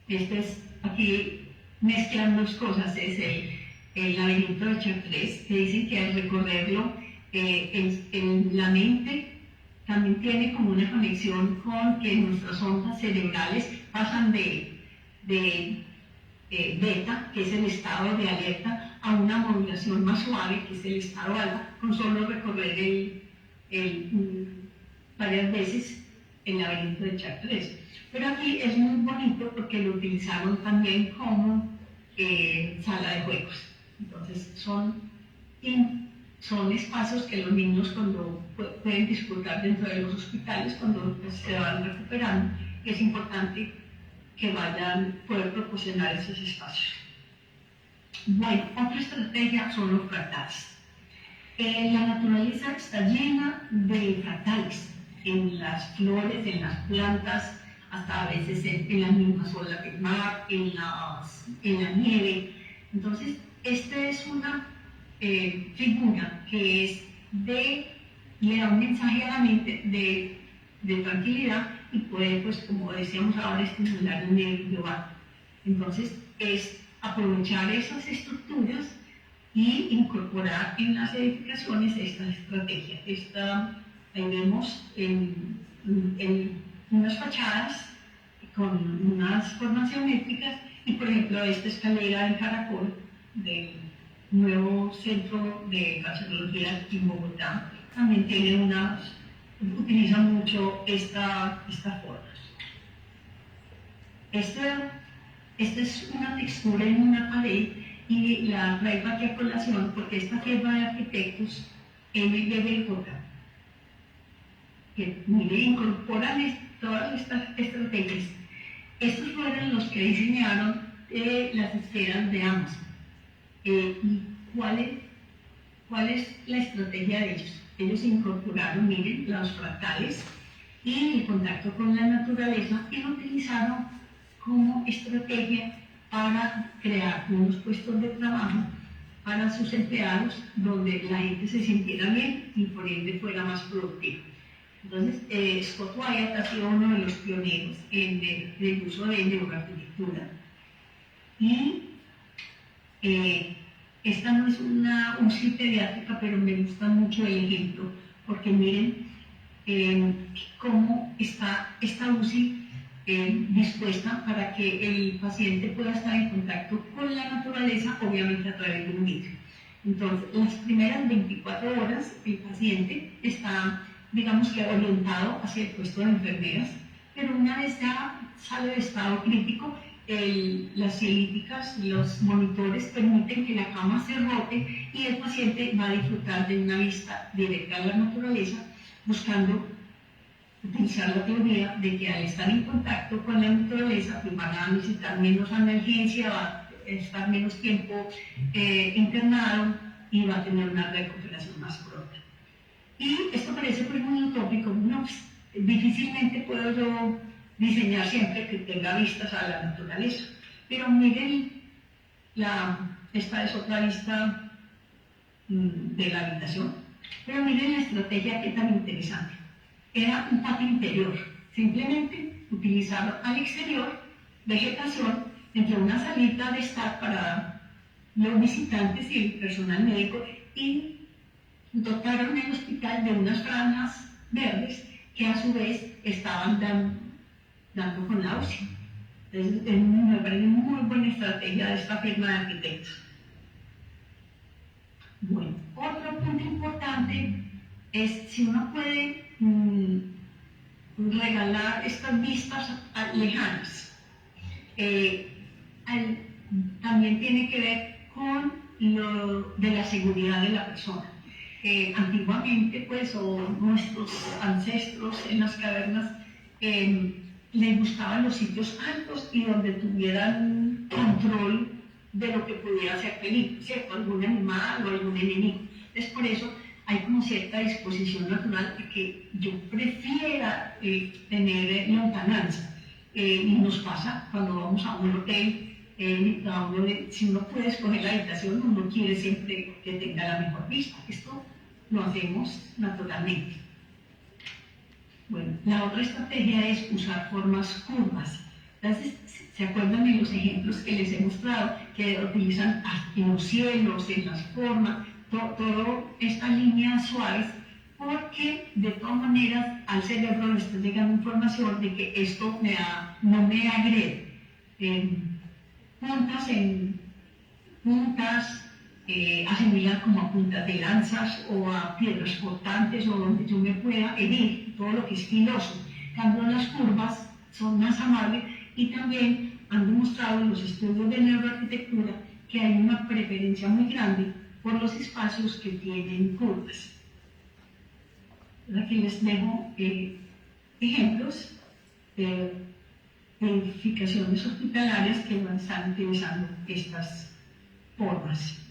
Este es, aquí mezclan dos cosas, es el laberinto de Chartres, que dicen que al recorrerlo, la mente también tiene como una conexión con que nuestras ondas cerebrales pasan de beta, que es el estado de alerta, a una modulación más suave, que es el estado alfa, con solo recorrer varias veces el laberinto de Chartres. Pero aquí es muy bonito porque lo utilizaron también como sala de juegos. Entonces son espacios que los niños pueden disfrutar dentro de los hospitales cuando se van recuperando. Es importante que poder proporcionar esos espacios. Bueno, otra estrategia son los fractales. La naturaleza está llena de fractales, en las flores, en las plantas, hasta a veces en las mismas olas del mar, en la nieve. Entonces, esta es una figura que le da un mensaje a la mente de tranquilidad y puede, pues, como decíamos ahora, estimular el nervio vago. Entonces, es aprovechar esas estructuras y incorporar en las edificaciones esta estrategia. Ahí vemos en unas fachadas con unas formas geométricas y, por ejemplo, esta escalera en caracol del nuevo centro de carcinología en Bogotá también utiliza mucho esta forma. Esta es una textura en una pared y la traigo aquí a colación porque esta firma de arquitectos MBBJ, que incorporan todas estas estrategias. Estos fueron los que diseñaron las esferas de Amazon. ¿Y cuál es la estrategia de ellos? Ellos incorporaron, miren, los fractales y el contacto con la naturaleza y lo utilizaron como estrategia para crear unos puestos de trabajo para sus empleados donde la gente se sintiera bien y por ende fuera más productiva. Entonces, Scott Wyatt ha sido uno de los pioneros en el uso de neuroarquitectura. Y esta no es un sitio pediátrica, pero me gusta mucho el ejemplo, porque miren cómo está esta UCI dispuesta para que el paciente pueda estar en contacto con la naturaleza, obviamente a través de un vidrio. Entonces, las primeras 24 horas el paciente está, digamos que, orientado hacia el puesto de enfermeras pero una vez ya sale de estado crítico, las cielíticas, los monitores permiten que la cama se rote y el paciente va a disfrutar de una vista directa a la naturaleza, buscando utilizar la teoría de que al estar en contacto con la naturaleza pues van a necesitar menos analgesia, va a estar menos tiempo internado y va a tener una recuperación más pronta. Y esto parece pues muy utópico, no, pues, difícilmente puedo yo diseñar siempre que tenga vistas a la naturaleza, pero miren, esta es otra vista de la habitación, pero miren la estrategia que tan interesante. Era un patio interior, simplemente utilizar al exterior vegetación entre una salita de estar para los visitantes y el personal médico y dotaron el hospital de unas franjas verdes que a su vez estaban dando con la UCI. Entonces, me parece muy buena estrategia de esta firma de arquitectos. Bueno, otro punto importante es si uno puede regalar estas vistas lejanas. También tiene que ver con lo de la seguridad de la persona. Antiguamente, pues, o nuestros ancestros en las cavernas les gustaban los sitios altos y donde tuvieran control de lo que pudiera ser peligro, ¿cierto? Algún animal o algún enemigo. Entonces, por eso hay como cierta disposición natural de que yo prefiera tener lontananza. Y nos pasa cuando vamos a un hotel, si uno puede escoger la habitación, uno quiere siempre que tenga la mejor vista. Esto lo hacemos naturalmente. Bueno, la otra estrategia es usar formas curvas. Entonces, ¿se acuerdan de los ejemplos que les he mostrado? Que utilizan en los cielos, en las formas, todas estas líneas suaves, porque de todas maneras al cerebro le está llegando información de que esto no me agrede. Puntas asimilan como a puntas de lanzas o a piedras cortantes o donde yo me pueda herir, todo lo que es filoso. Cambio las curvas son más amables y también han demostrado en los estudios de neuroarquitectura que hay una preferencia muy grande por los espacios que tienen curvas. Aquí les dejo ejemplos de edificaciones hospitalarias que están utilizando estas formas.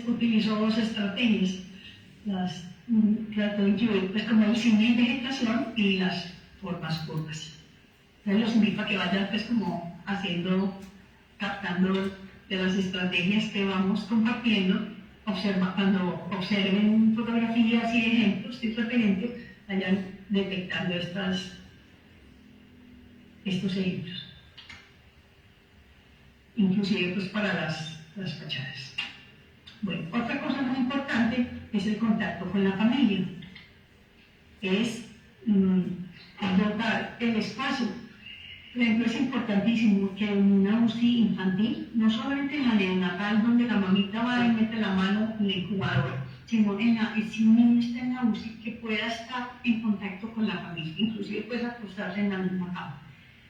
Utilizó dos estrategias, trató de incluir pues, como el cine en vegetación y las formas curvas. Entonces los invito a que vayan pues como captando de las estrategias que vamos compartiendo, cuando observen fotografías y ejemplos y referentes, vayan detectando estos ejemplos, inclusive pues para las fachadas. Bueno, otra cosa muy importante es el contacto con la familia. Es dotar el espacio. Por ejemplo, es importantísimo que en una UCI infantil, no solamente en la neonatal, donde la mamita va y mete la mano en el incubador, sino si un niño está en la UCI, que pueda estar en contacto con la familia, inclusive puede acostarse en la misma cama.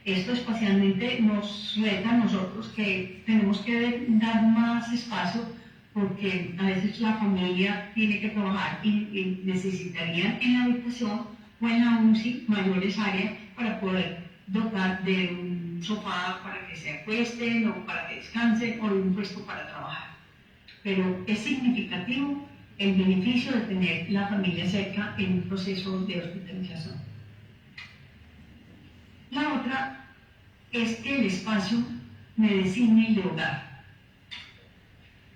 Esto espacialmente nos reta a nosotros que tenemos que dar más espacio porque a veces la familia tiene que trabajar y necesitarían en la habitación o en la UCI mayores áreas para poder dotar de un sofá para que se acuesten o para que descansen o de un puesto para trabajar. Pero es significativo el beneficio de tener la familia cerca en un proceso de hospitalización. La otra es que el espacio me designe el de hogar.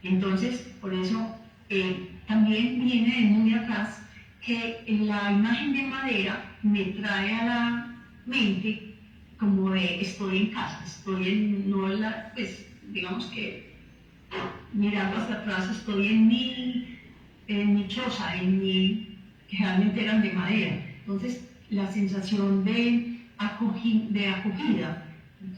Entonces, por eso también viene de muy atrás que la imagen de madera me trae a la mente como de estoy en casa, pues digamos que mirando hacia atrás estoy en mi choza, que realmente eran de madera. Entonces, la sensación de acogida,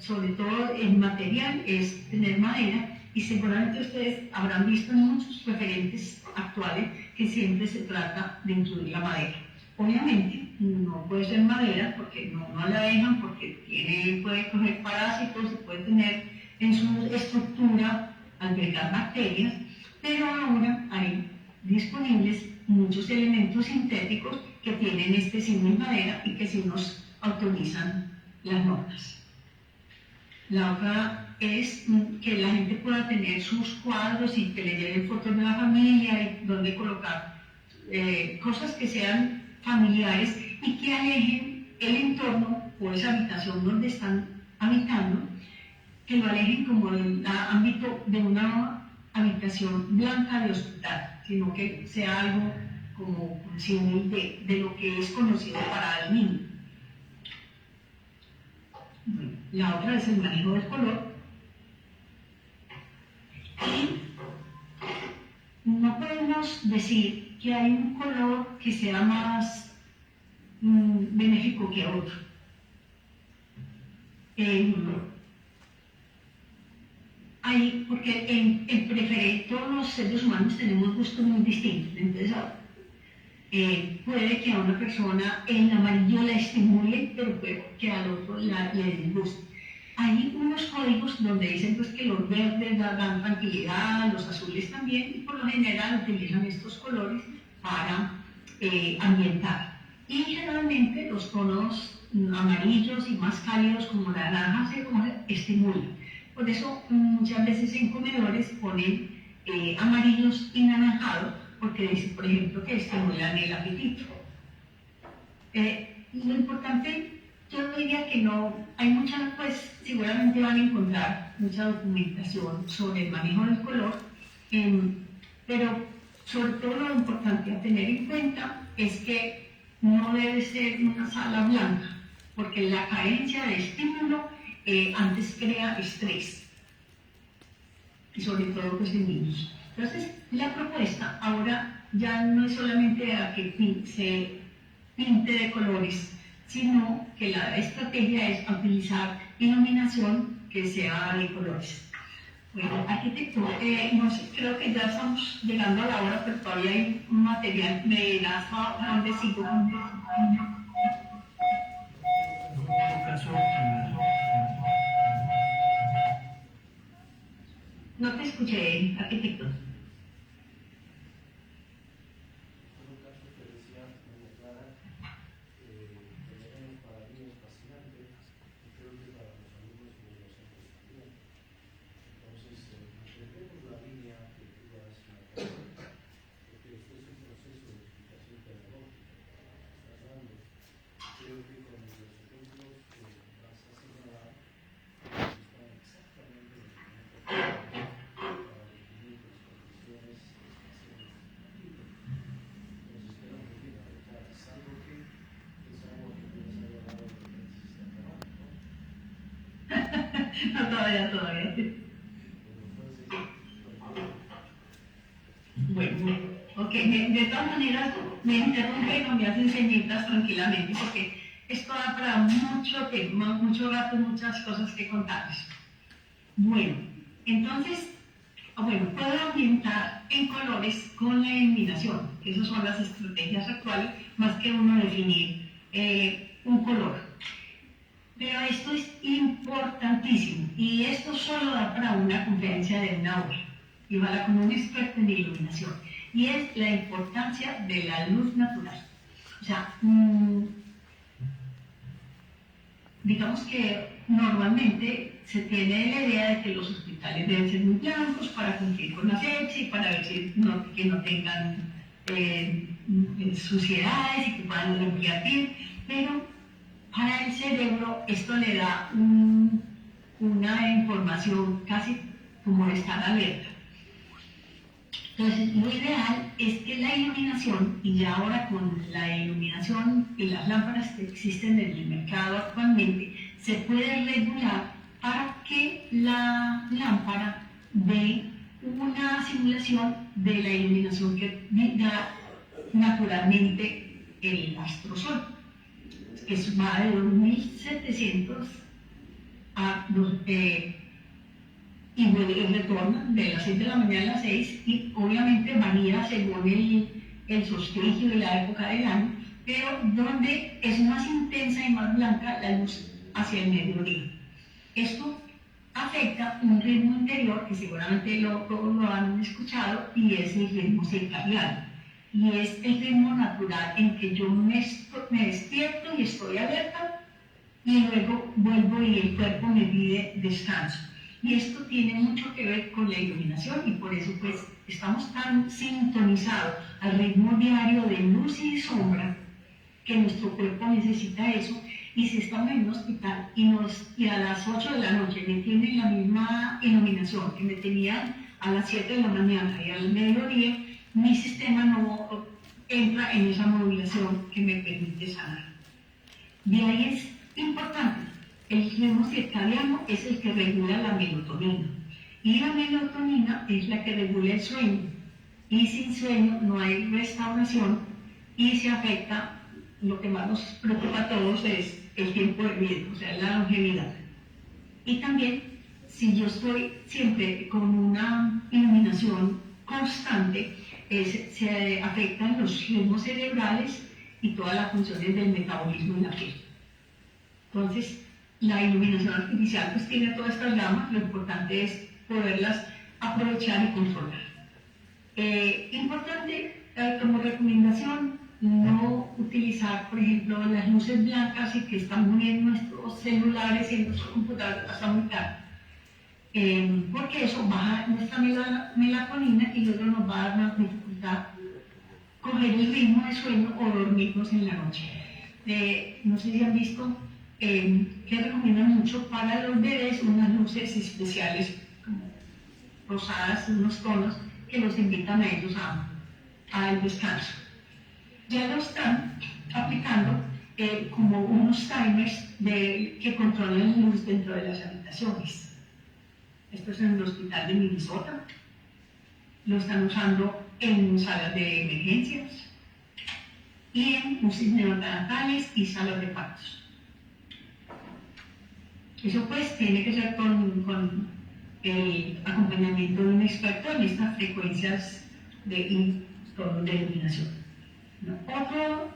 sobre todo en material, es tener madera. Y seguramente ustedes habrán visto en muchos referentes actuales que siempre se trata de incluir la madera. Obviamente, no puede ser madera porque no la dejan, porque puede coger parásitos y puede tener en su estructura albergar bacterias, pero ahora hay disponibles muchos elementos sintéticos que tienen este símil madera y que sí nos autorizan las normas. La otra es que la gente pueda tener sus cuadros y que le lleven fotos de la familia y donde colocar cosas que sean familiares y que alejen el entorno o esa habitación donde están habitando, que lo alejen como del ámbito de una habitación blanca de hospital, sino que sea algo como símil de lo que es conocido para el niño. Bueno, la otra es el manejo del color. Y no podemos decir que hay un color que sea más benéfico que otro. Porque en preferir todos los seres humanos tenemos gustos muy distintos. Entonces, puede que a una persona el amarillo la estimule, pero puede que al otro le disguste. Hay unos códigos donde dicen pues, que los verdes dan tranquilidad, los azules también, y por lo general utilizan estos colores para ambientar. Y generalmente los tonos amarillos y más cálidos como la naranja se estimulan. Por eso muchas veces en comedores ponen amarillos y naranjados, porque dicen, por ejemplo, que estimulan el apetito. Lo importante, yo diría que no, hay mucha, pues seguramente van a encontrar mucha documentación sobre el manejo del color, pero sobre todo lo importante a tener en cuenta es que no debe ser una sala blanca, porque la carencia de estímulo antes crea estrés, y sobre todo pues en niños. Entonces, la propuesta ahora ya no es solamente a que se pinte de colores, sino que la estrategia es utilizar iluminación que sea de colores. Bueno, arquitecto, no sé, creo que ya estamos llegando a la hora, pero todavía hay un material. ¿Me das a dónde sigo? No te escuché, arquitecto. No, todavía. Bueno, ok, de todas maneras, me interrumpen o me hacen señitas tranquilamente, porque esto da para mucho tema, mucho rato, muchas cosas que contarles. Bueno, entonces, puedo ambientar en colores con la iluminación. Esas son las estrategias actuales, más que uno definir un color. Pero esto es importantísimo, y esto solo da para una conferencia de una hora, y va con un experto en iluminación, y es la importancia de la luz natural. O sea, digamos que normalmente se tiene la idea de que los hospitales deben ser muy blancos para cumplir con la asepsia y para ver que no tengan suciedades y que puedan limpiar bien, pero para el cerebro esto le da una información casi como de estar alerta. Entonces, lo ideal es que la iluminación, y ya ahora con la iluminación y las lámparas que existen en el mercado actualmente, se puede regular para que la lámpara dé una simulación de la iluminación que da naturalmente el astrosol, que va de 2700 a y retorna de las 6 de la mañana a las 6, y obviamente varía según el solsticio y la época del año, pero donde es más intensa y más blanca la luz hacia el mediodía. Esto afecta un ritmo interior que seguramente todos lo han escuchado, y es el ritmo circadiano. Y es el ritmo natural en que yo me despierto y estoy alerta, y luego vuelvo y el cuerpo me pide descanso. Y esto tiene mucho que ver con la iluminación, y por eso pues estamos tan sintonizados al ritmo diario de luz y sombra que nuestro cuerpo necesita eso. Y si estamos en un hospital y a las 8 de la noche me tienen la misma iluminación que me tenían a las 7 de la mañana y al mediodía, mi sistema no entra en esa modulación que me permite sanar. De ahí es importante, el ritmo circadiano es el que regula la melatonina, y la melatonina es la que regula el sueño, y sin sueño no hay restauración y se afecta. Lo que más nos preocupa a todos es el tiempo de vida, o sea, la longevidad. Y también, si yo estoy siempre con una iluminación constante, se afectan los ritmos cerebrales y todas las funciones del metabolismo en la piel. Entonces, la iluminación artificial pues tiene todas estas gamas, lo importante es poderlas aprovechar y controlar. Importante, como recomendación, no utilizar, por ejemplo, las luces blancas y que están muy en nuestros celulares y en nuestros computadores hasta muy tarde, porque eso baja nuestra melatonina y luego nos va a dar más dificultad coger el ritmo de sueño o dormirnos en la noche. No sé si han visto que recomiendan mucho para los bebés unas luces especiales, como rosadas, unos tonos que los invitan a ellos al descanso. Ya lo están aplicando como unos timers que controlan la luz dentro de las habitaciones. Esto es en el hospital de Minnesota. Lo están usando en salas de emergencias y en UCI neonatales y salas de partos. Eso pues tiene que ser con el acompañamiento de un experto en estas frecuencias de iluminación. ¿No? Otro,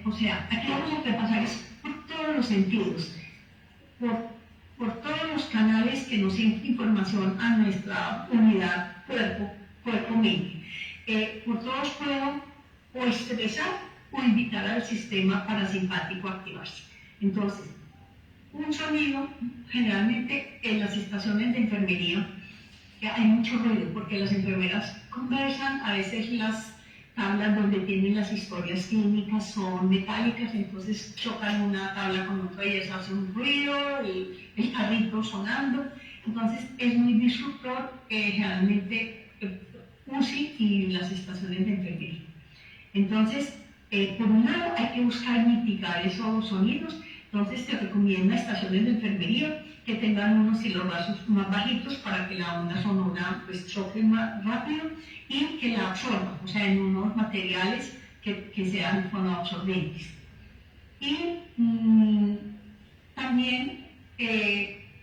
o sea, aquí vamos a repasar por todos los sentidos, por todos los canales que nos dan información a nuestra unidad cuerpo-mente. Por todos puedo o estresar o invitar al sistema parasimpático a activarse. Entonces, un sonido, generalmente en las estaciones de enfermería hay mucho ruido porque las enfermeras conversan, a veces las tablas donde tienen las historias clínicas son metálicas, entonces chocan una tabla con otra y eso hace un ruido, el carrito sonando, entonces es muy disruptor generalmente UCI y las estaciones de enfermería. Entonces, por un lado hay que buscar mitigar esos sonidos. Entonces se recomienda estaciones de enfermería que tengan unos kilovatios más bajitos para que la onda sonora pues choque más rápido y que la absorba, o sea, en unos materiales que sean fonoabsorbentes. Y también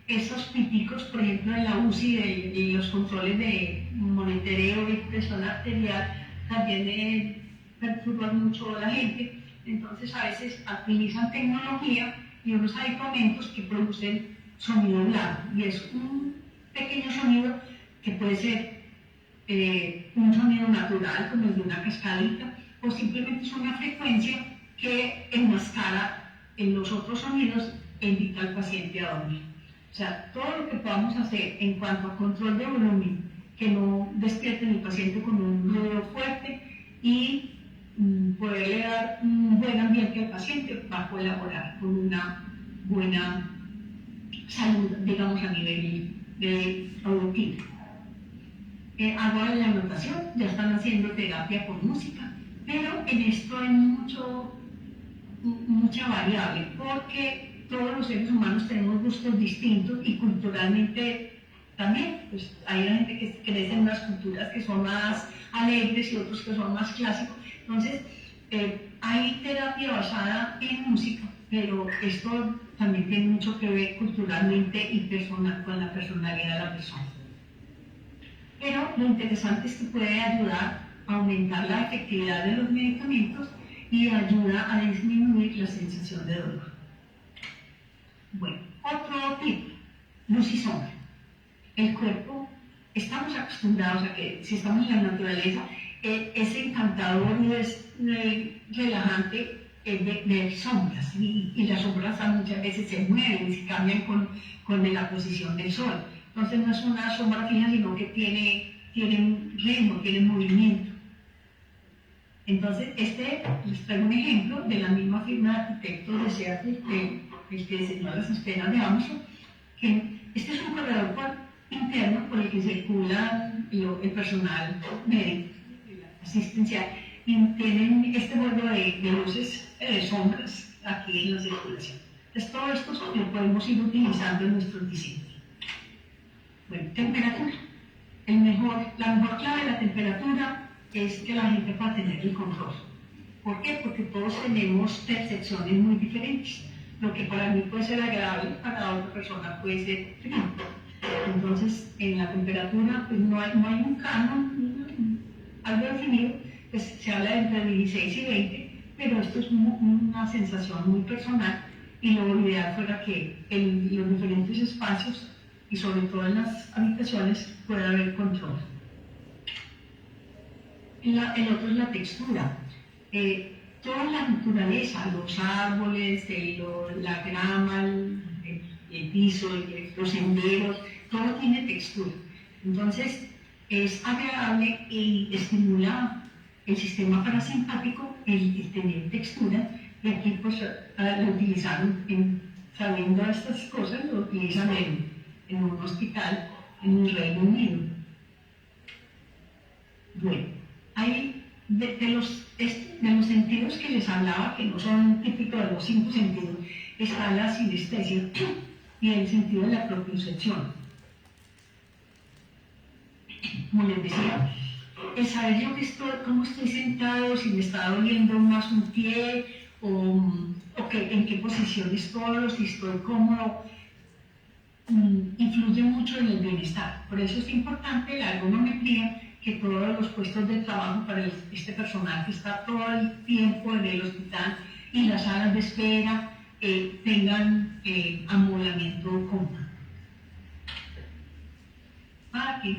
esos píticos, por ejemplo, en la UCI de los controles de monitoreo y presión arterial, también perturban mucho a la gente. Entonces a veces utilizan tecnología y unos aditamentos que producen sonido blando, y es un pequeño sonido que puede ser un sonido natural como el de una cascadita, o simplemente es una frecuencia que enmascara en los otros sonidos e invita al paciente a dormir. O sea, todo lo que podamos hacer en cuanto a control de volumen, que no despierte al paciente con un ruido fuerte y poderle dar un buen ambiente al paciente, va a colaborar con una buena salud, digamos, a nivel auditivo. Hago la anotación, ya están haciendo terapia por música, pero en esto hay mucha variable, porque todos los seres humanos tenemos gustos distintos y culturalmente también, pues hay gente que crece en unas culturas que son más alegres y otros que son más clásicos. Entonces, hay terapia basada en música, pero esto también tiene mucho que ver culturalmente y personal, con la personalidad de la persona. Pero lo interesante es que puede ayudar a aumentar la efectividad de los medicamentos y ayuda a disminuir la sensación de dolor. Bueno, otro tip, luz y sombra. El cuerpo, estamos acostumbrados a que si estamos en la naturaleza, es encantador y es relajante ver sombras, y las sombras muchas veces se mueven y se cambian con la posición del sol. Entonces no es una sombra fija, sino que tiene un ritmo, tiene movimiento. Entonces, les traigo un ejemplo de la misma firma de arquitectos de Seattle, el que diseñó las esferas de Amazon, que este es un corredor interno por el que circula el personal médico, asistencial, y tienen este vuelo de luces, sombras aquí en la circulación. Entonces, todo esto lo podemos ir utilizando en nuestros diseños. Bueno, temperatura. La mejor clave de la temperatura es que la gente pueda tener el control. ¿Por qué? Porque todos tenemos percepciones muy diferentes. Lo que para mí puede ser agradable, para otra persona puede ser frío. Entonces, en la temperatura pues no hay un canon, algo definido, pues se habla de entre 16 y 20, pero esto es una sensación muy personal, y lo ideal fuera que en los diferentes espacios y sobre todo en las habitaciones pueda haber control. El otro es la textura. Toda la naturaleza, los árboles, la grama, el piso, los senderos, todo tiene textura. Entonces es agradable y estimula el sistema parasimpático el tener textura, y aquí pues lo utilizaron, sabiendo estas cosas, lo utilizan en un hospital en el Reino Unido. Bueno, hay de los sentidos que les hablaba, que no son típicos de los 5 sentidos, está la sinestesia y el sentido de la propiocepción. Como les decía, el saber yo cómo estoy sentado, si me está doliendo más un pie, o en qué posición estoy, o si estoy cómodo, influye mucho en el bienestar. Por eso es importante la ergonometría, que todos los puestos de trabajo para este personal que está todo el tiempo en el hospital y las salas de espera tengan amoblamiento cómodo. Aquí.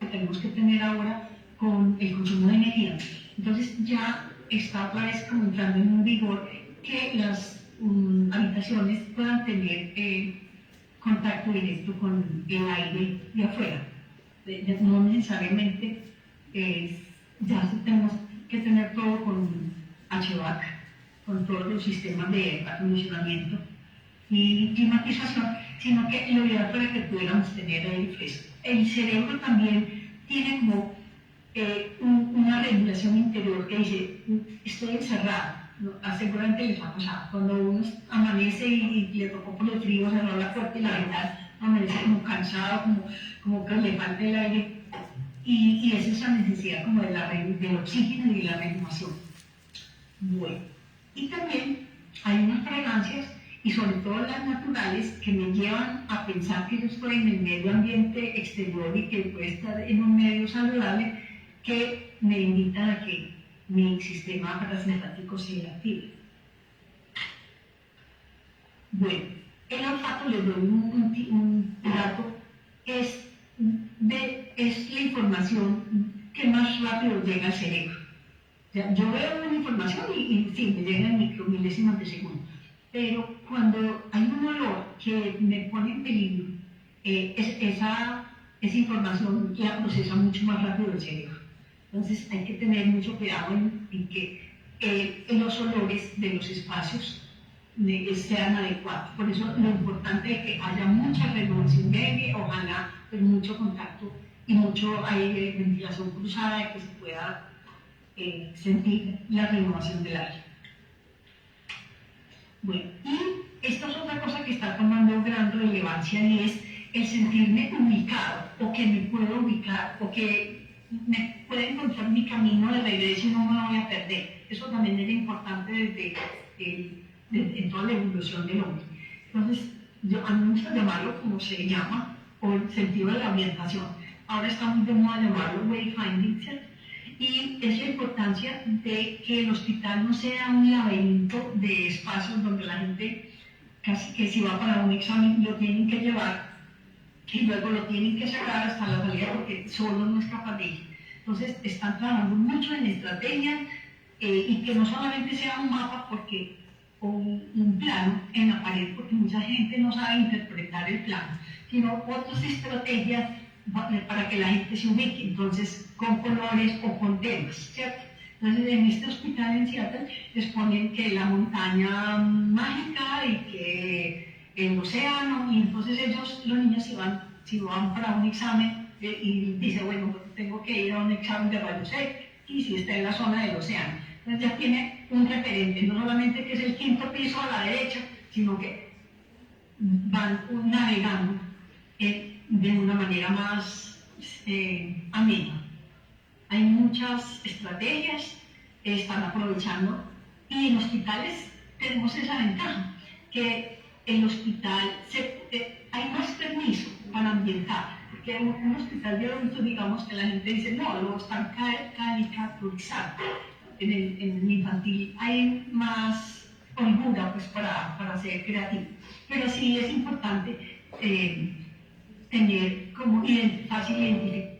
Tenemos que tener ahora con el consumo de energía. Entonces ya está otra vez como entrando en un vigor que las habitaciones puedan tener contacto directo con el aire de afuera. No necesariamente ya tenemos que tener todo con HVAC, con todos los sistemas de acondicionamiento y climatización, sino que lo ideal fuera que pudiéramos tener aire fresco. El cerebro también tiene como una regulación interior que dice, estoy encerrado, ¿no? Seguramente les ha pasado, cuando uno amanece y le tocó por el frío, cerró la puerta y la ventana, amanece como cansado, como que le falta el aire, y es esa necesidad como del oxígeno y de la renovación. Bueno, y también hay unas fragancias, y sobre todo las naturales, que me llevan a pensar que yo estoy en el medio ambiente exterior y que puedo estar en un medio saludable, que me invitan a que mi sistema parasimpático se active. Bueno, el olfato, les doy un dato, es la información que más rápido llega al cerebro. O sea, yo veo una información y sí, me llega en micromilésimas de segundo. Pero cuando hay un olor que me pone en peligro, esa información la procesa mucho más rápido el cerebro. Entonces hay que tener mucho cuidado en que los olores de los espacios sean adecuados. Por eso lo importante es que haya mucha renovación de aire, ojalá pues, mucho contacto y mucho aire, ventilación cruzada, y que se pueda sentir la renovación del aire. Bueno, y esta es otra cosa que está tomando gran relevancia y es el sentirme ubicado, o que me puedo ubicar, o que me pueda encontrar mi camino de regreso y no me voy a perder. Eso también era importante desde toda la evolución del hombre. Entonces, a mí me gusta llamarlo como se llama, o el sentido de la orientación. Ahora está muy de moda llamarlo wayfinding, ¿cierto? Y es la importancia de que el hospital no sea un laberinto de espacios donde la gente, casi que si va para un examen, lo tienen que llevar y luego lo tienen que sacar hasta la salida porque solo no es capaz de ir. Entonces, están trabajando mucho en estrategias y que no solamente sea un mapa o un plano en la pared, porque mucha gente no sabe interpretar el plano, sino otras estrategias para que la gente se ubique, entonces con colores o con temas, ¿cierto? Entonces en este hospital en Seattle les ponen que la montaña mágica y que el océano, y entonces ellos, los niños si van para un examen y dice, bueno, tengo que ir a un examen de rayos X y está en la zona del océano. Entonces ya tiene un referente, no solamente que es el quinto piso a la derecha, sino que van navegando de una manera más amena. Hay muchas estrategias, están aprovechando, y en hospitales tenemos esa ventaja, que el hospital hay más permiso para ambientar, porque en un hospital de adultos, digamos que la gente dice, no, lo están caricaturizando. En el infantil hay más holgura pues, para ser creativo, pero sí es importante tener como fácil identificar.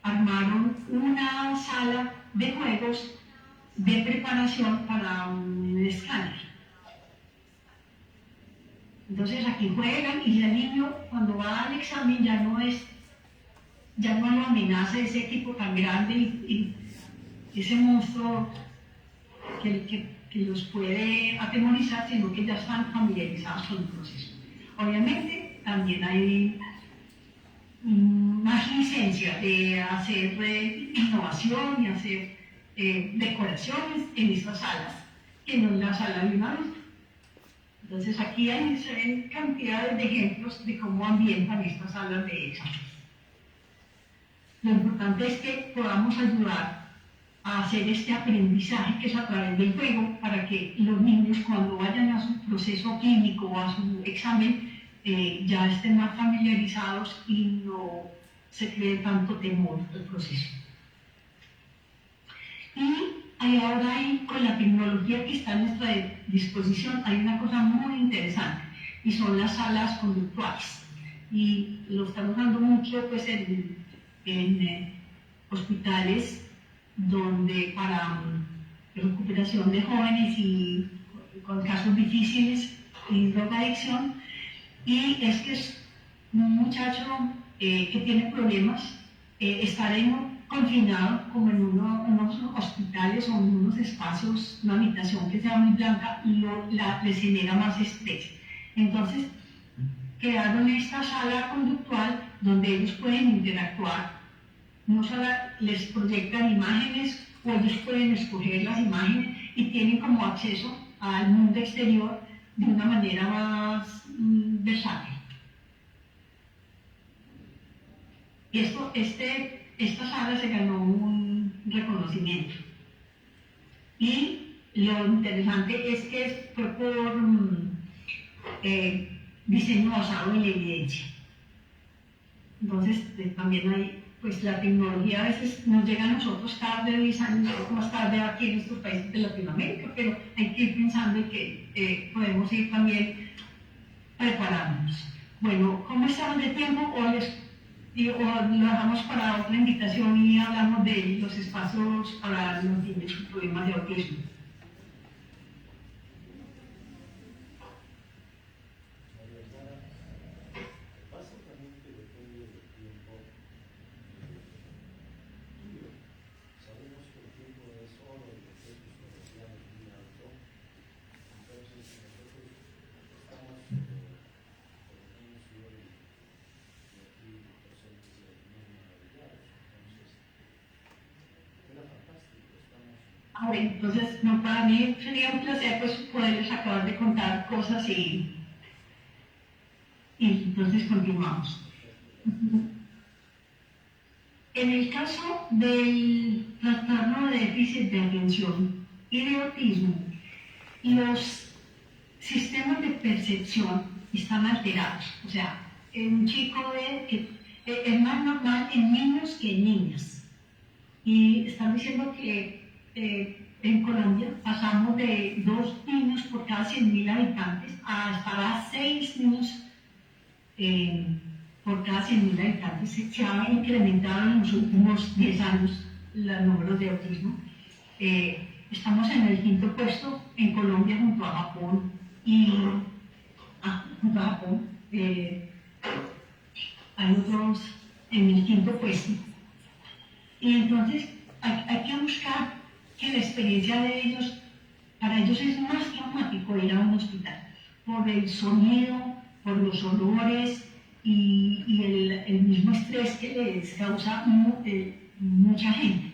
Armaron una sala de juegos de preparación para un escáner. Entonces aquí juegan y el niño cuando va al examen ya no lo amenaza ese equipo tan grande y ese monstruo que los puede atemorizar, sino que ya están familiarizados con el proceso. Obviamente también hay más licencia de hacer innovación y hacer decoraciones en estas salas, que no en la sala de una vez. Entonces aquí hay cantidades de ejemplos de cómo ambientan estas salas de exámenes. Lo importante es que podamos ayudar a hacer este aprendizaje que es a través del juego para que los niños cuando vayan a su proceso clínico o a su examen ya estén más familiarizados y no se cree tanto temor del proceso. Y ahora con la tecnología que está a nuestra disposición hay una cosa muy interesante y son las salas conductuales. Y lo estamos dando mucho pues, en hospitales donde para recuperación de jóvenes y con casos difíciles y drogadicción. Y es que es un muchacho que tiene problemas, estar confinado como en unos hospitales o en unos espacios, una habitación que sea muy blanca, les genera más estrés. Entonces, crearon esta sala conductual donde ellos pueden interactuar, no solo les proyectan imágenes o ellos pueden escoger las imágenes y tienen como acceso al mundo exterior de una manera más versátil. Y esta sala se ganó un reconocimiento. Y lo interesante es que fue por diseño basado en la evidencia. Entonces, también hay, pues la tecnología a veces nos llega a nosotros tarde, 10 años más tarde aquí en estos países de Latinoamérica, pero hay que ir pensando en que podemos ir también preparándonos. Bueno, ¿cómo estamos de tiempo? O lo dejamos para otra invitación y hablamos de los espacios para los niños con problemas de autismo. Entonces, no, para mí sería un placer pues, poderles acabar de contar cosas y entonces continuamos. En el caso del trastorno de déficit de atención y de autismo, los sistemas de percepción están alterados. O sea, un chico es más normal en niños que en niñas. Y están diciendo que en Colombia pasamos de 2 niños por cada 100.000 habitantes a estar a 6 niños por cada 100.000 habitantes. Se ha incrementado en los últimos 10 años los números de autismo. Estamos en el 5.º puesto en Colombia junto a Japón junto a Japón. Hay otros en el 5.º puesto. Y entonces hay que buscar que la experiencia de ellos, para ellos es más traumático ir a un hospital, por el sonido, por los olores y el mismo estrés que les causa mucha gente.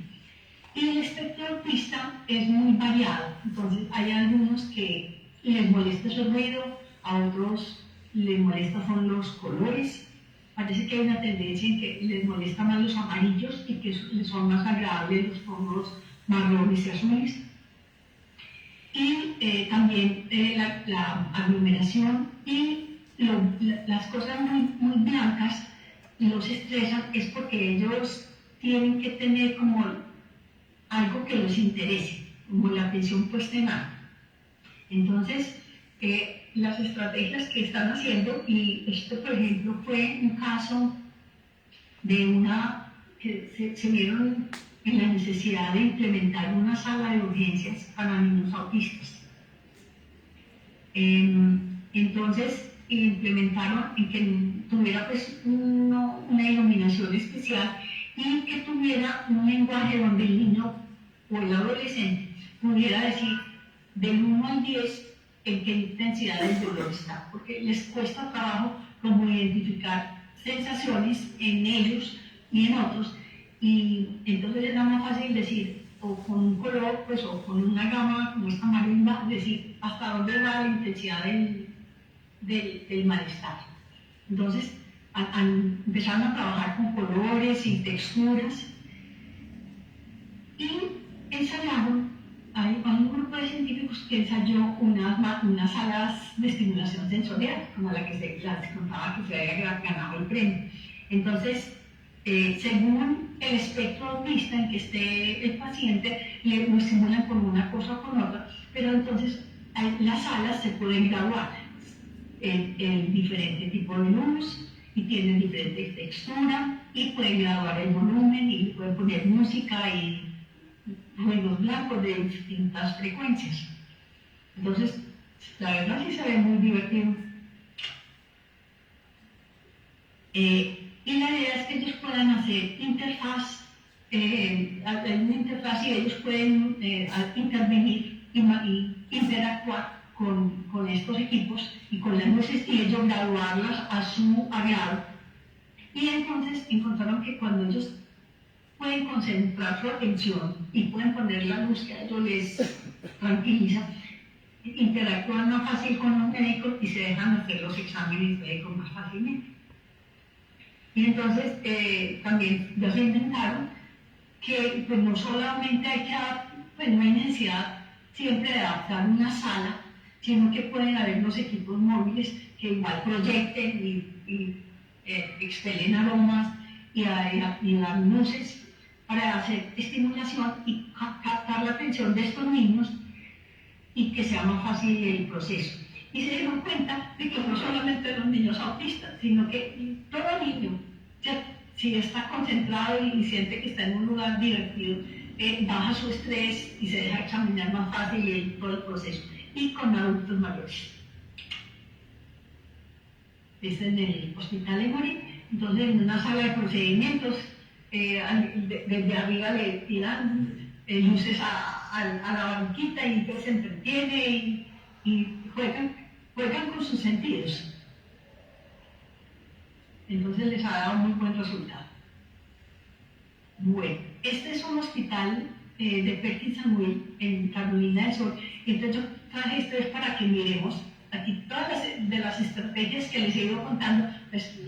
Y el espectro autista es muy variado, entonces hay algunos que les molesta ese ruido, a otros les molesta son los colores. Parece que hay una tendencia en que les molestan más los amarillos y que les son más agradables los tonos marrones y azules. Y también la aglomeración y las cosas muy blancas los estresan, es porque ellos tienen que tener como algo que los interese, como la atención puesta en algo. Entonces, las estrategias que están haciendo, y esto por ejemplo fue un caso de que se vieron en la necesidad de implementar una sala de urgencias para niños autistas. Entonces, que implementaron en que tuviera pues una iluminación especial y que tuviera un lenguaje donde el niño o el adolescente pudiera decir del 1 al 10 en qué intensidad del dolor está, porque les cuesta trabajo como identificar sensaciones en ellos y en otros, y entonces era más fácil decir, o con un color, pues, o con una gama como esta marimba, decir hasta dónde va la intensidad del malestar. Entonces, empezaron a trabajar con colores y texturas, y ensayaron. Hay un grupo de científicos que ensayó unas salas de estimulación sensorial, como la que se contaba que se había ganado el premio. Entonces, según el espectro autista en que esté el paciente, lo estimulan con una cosa o con otra, pero entonces las salas se pueden graduar en diferente tipo de luz y tienen diferente textura, y pueden graduar el volumen y pueden poner música y ruidos blancos de distintas frecuencias. Entonces, la verdad sí se ve muy divertido. Y la idea es que ellos puedan hacer interfaz, hay una interfaz y ellos pueden intervenir y interactuar con estos equipos y con las luces, y ellos graduarlas a su agrado. Y entonces encontraron que cuando ellos pueden concentrar su atención y pueden poner la luz que a ellos les tranquiliza, interactúan más fácil con los médicos y se dejan hacer los exámenes médicos más fácilmente. Y entonces también ya se inventaron que pues, no solamente hay que pues no hay necesidad siempre de adaptar una sala, sino que pueden haber los equipos móviles que igual proyecten y expelen aromas y dan luces para hacer estimulación y captar la atención de estos niños y que sea más fácil el proceso. Y se dieron cuenta de que no solamente los niños autistas, sino que todo niño, si está concentrado y siente que está en un lugar divertido, baja su estrés y se deja examinar más fácil todo el proceso. Y con adultos mayores. Es en el Hospital Emory. Entonces, en una sala de procedimientos, desde arriba le tiran luces a la banquita y entonces se entretiene y juegan con sus sentidos. Entonces les ha dado muy buen resultado. Bueno, este es un hospital de Perkins and Will en Carolina del Sur. Entonces yo traje esto es para que miremos aquí todas las estrategias que les he ido contando, pues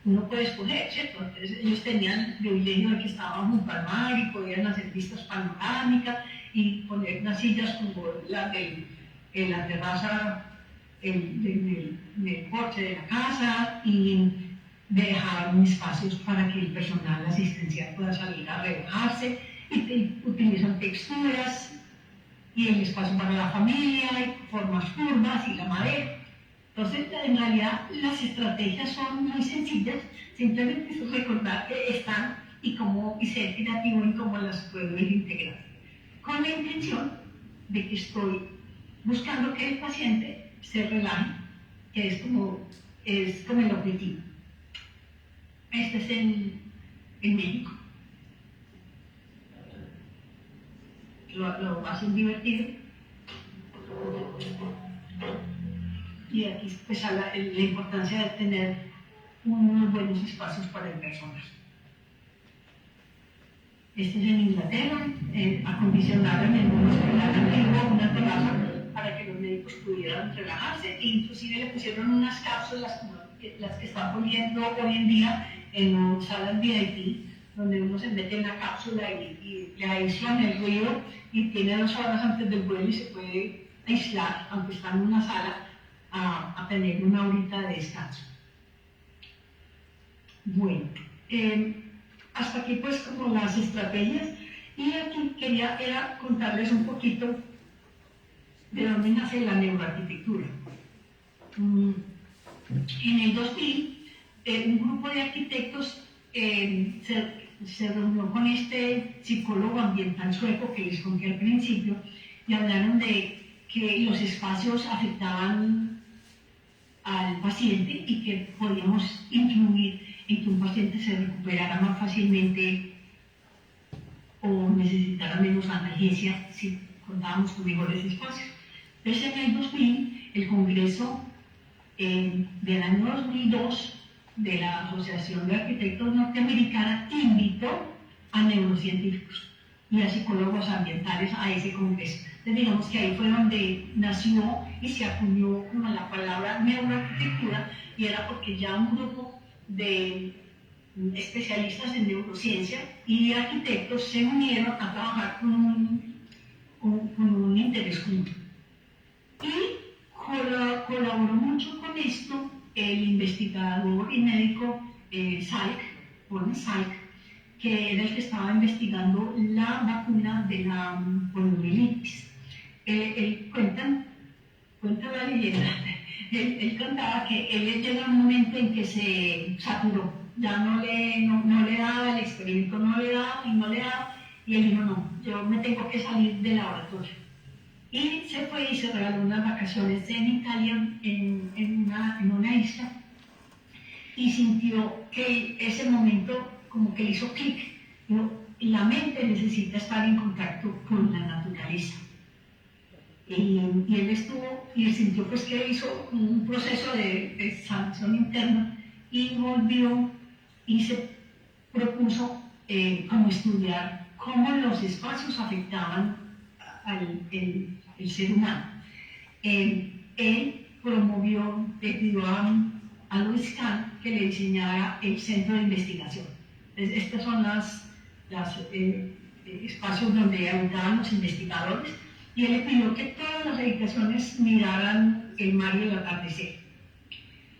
uno puede escoger, ¿cierto? Entonces, ellos tenían el privilegio de que estaban junto al mar y podían hacer vistas panorámicas y poner unas sillas como la de la terraza del porche de la casa, y dejar espacios para que el personal asistencial pueda salir a relajarse, y utilizan texturas y el espacio para la familia, y formas curvas y la madera. Entonces, en realidad, las estrategias son muy sencillas, simplemente es recordar que están y ser creativo en cómo las puedo ir integrando, con la intención de que estoy buscando que el paciente se relaje, que es como el objetivo. Este es en México. Lo hacen divertido. Y aquí pues la importancia de tener unos buenos espacios para el personal. Este es en Inglaterra, acondicionaron en un hospital antiguo una terraza para que los médicos pudieran relajarse, e inclusive le pusieron unas cápsulas como las que están poniendo hoy en día en salas VIP, donde uno se mete en la cápsula y le aíslan el ruido y tiene 2 horas antes del vuelo y se puede aislar, aunque está en una sala, a tener una horita de descanso. Bueno, hasta aquí pues como las estrategias, y aquí era contarles un poquito de dónde nace la neuroarquitectura. En el 2000, un grupo de arquitectos se reunió con este psicólogo ambiental sueco que les conté al principio, y hablaron de que los espacios afectaban al paciente y que podíamos influir en que un paciente se recuperara más fácilmente o necesitara menos analgesia si contábamos con mejores espacios. Entonces, en el 2000, el Congreso del año 2002 de la Asociación de Arquitectos Norteamericana invitó a neurocientíficos y a psicólogos ambientales a ese congreso. Entonces, digamos que ahí fue donde nació y se acuñó como la palabra neuroarquitectura, y era porque ya un grupo de especialistas en neurociencia y arquitectos se unieron a trabajar con un interés junto. Y colaboró mucho con esto el investigador y médico Salk, que era el que estaba investigando la vacuna de la poliomielitis. Él cuenta la leyenda, él contaba que él llega un momento en que se saturó, ya no le daba, el experimento no le daba, y él dijo, no, yo me tengo que salir del laboratorio. Y se fue y se regaló unas vacaciones en Italia, en una isla, y sintió que ese momento como que le hizo clic. La mente necesita estar en contacto con la naturaleza. Y él estuvo, y él sintió pues que hizo un proceso de sanación interna, y volvió y se propuso como estudiar cómo los espacios afectaban el ser humano. Él promovió, le pidió a Luis Kahn que le diseñara el centro de investigación. Entonces, estos son los espacios donde habitaban los investigadores, y él le pidió que todas las habitaciones miraran el mar y el atardecer.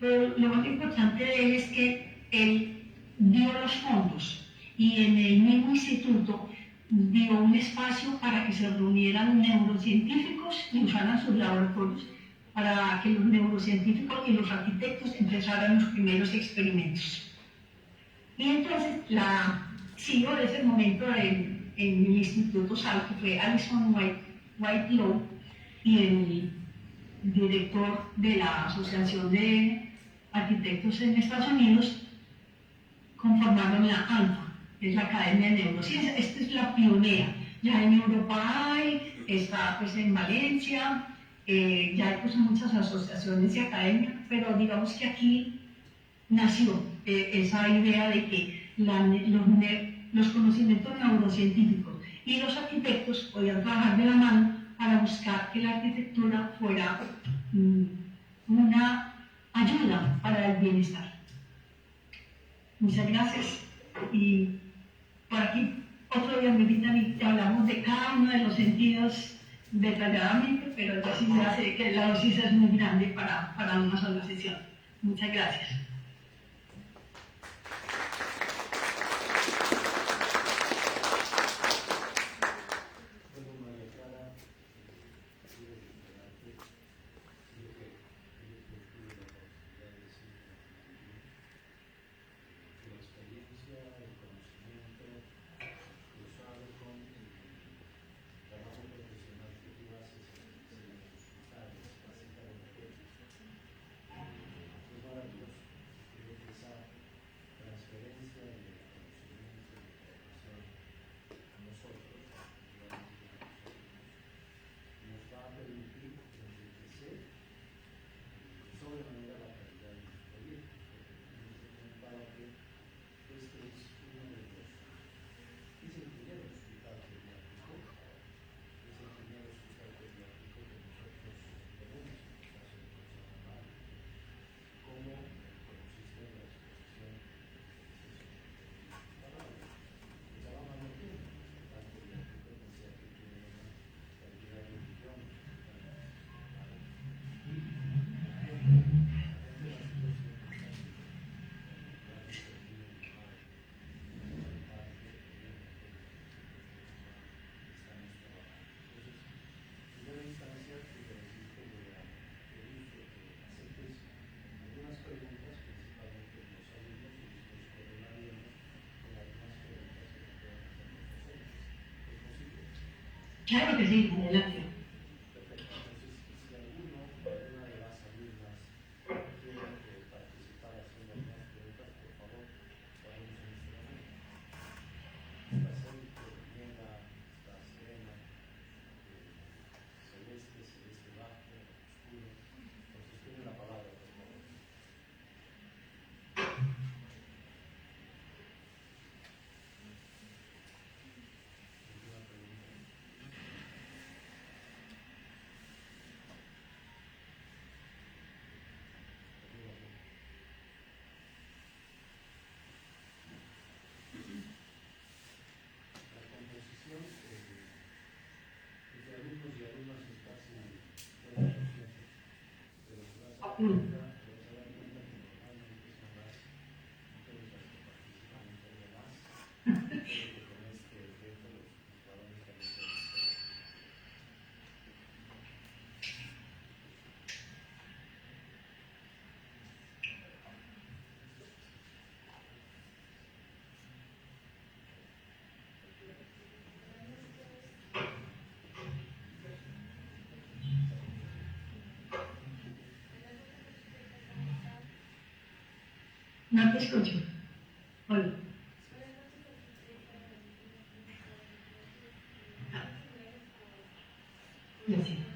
Pero lo más importante de él es que él dio los fondos, y en el mismo instituto dio un espacio para que se reunieran neurocientíficos y usaran sus laboratorios para que los neurocientíficos y los arquitectos empezaran los primeros experimentos. Y entonces la CEO de ese momento en el Instituto Salk, que fue Alison Whitelow, y el director de la Asociación de Arquitectos en Estados Unidos, conformaron la ANFA, que es la Academia de Neurociencia. Esta es la pionera. Ya en Europa está pues en Valencia, ya hay pues muchas asociaciones y academias, pero digamos que aquí nació esa idea de que los conocimientos neurocientíficos y los arquitectos podían trabajar de la mano para buscar que la arquitectura fuera una ayuda para el bienestar. Muchas gracias. Y por aquí otro día me invitan y hablamos de cada uno de los sentidos detalladamente, pero ya sí se hace que la dosis es muy grande para una sola sesión. Muchas gracias. Claro que sí, adelante. Mm. No te escucho. Hola. Gracias.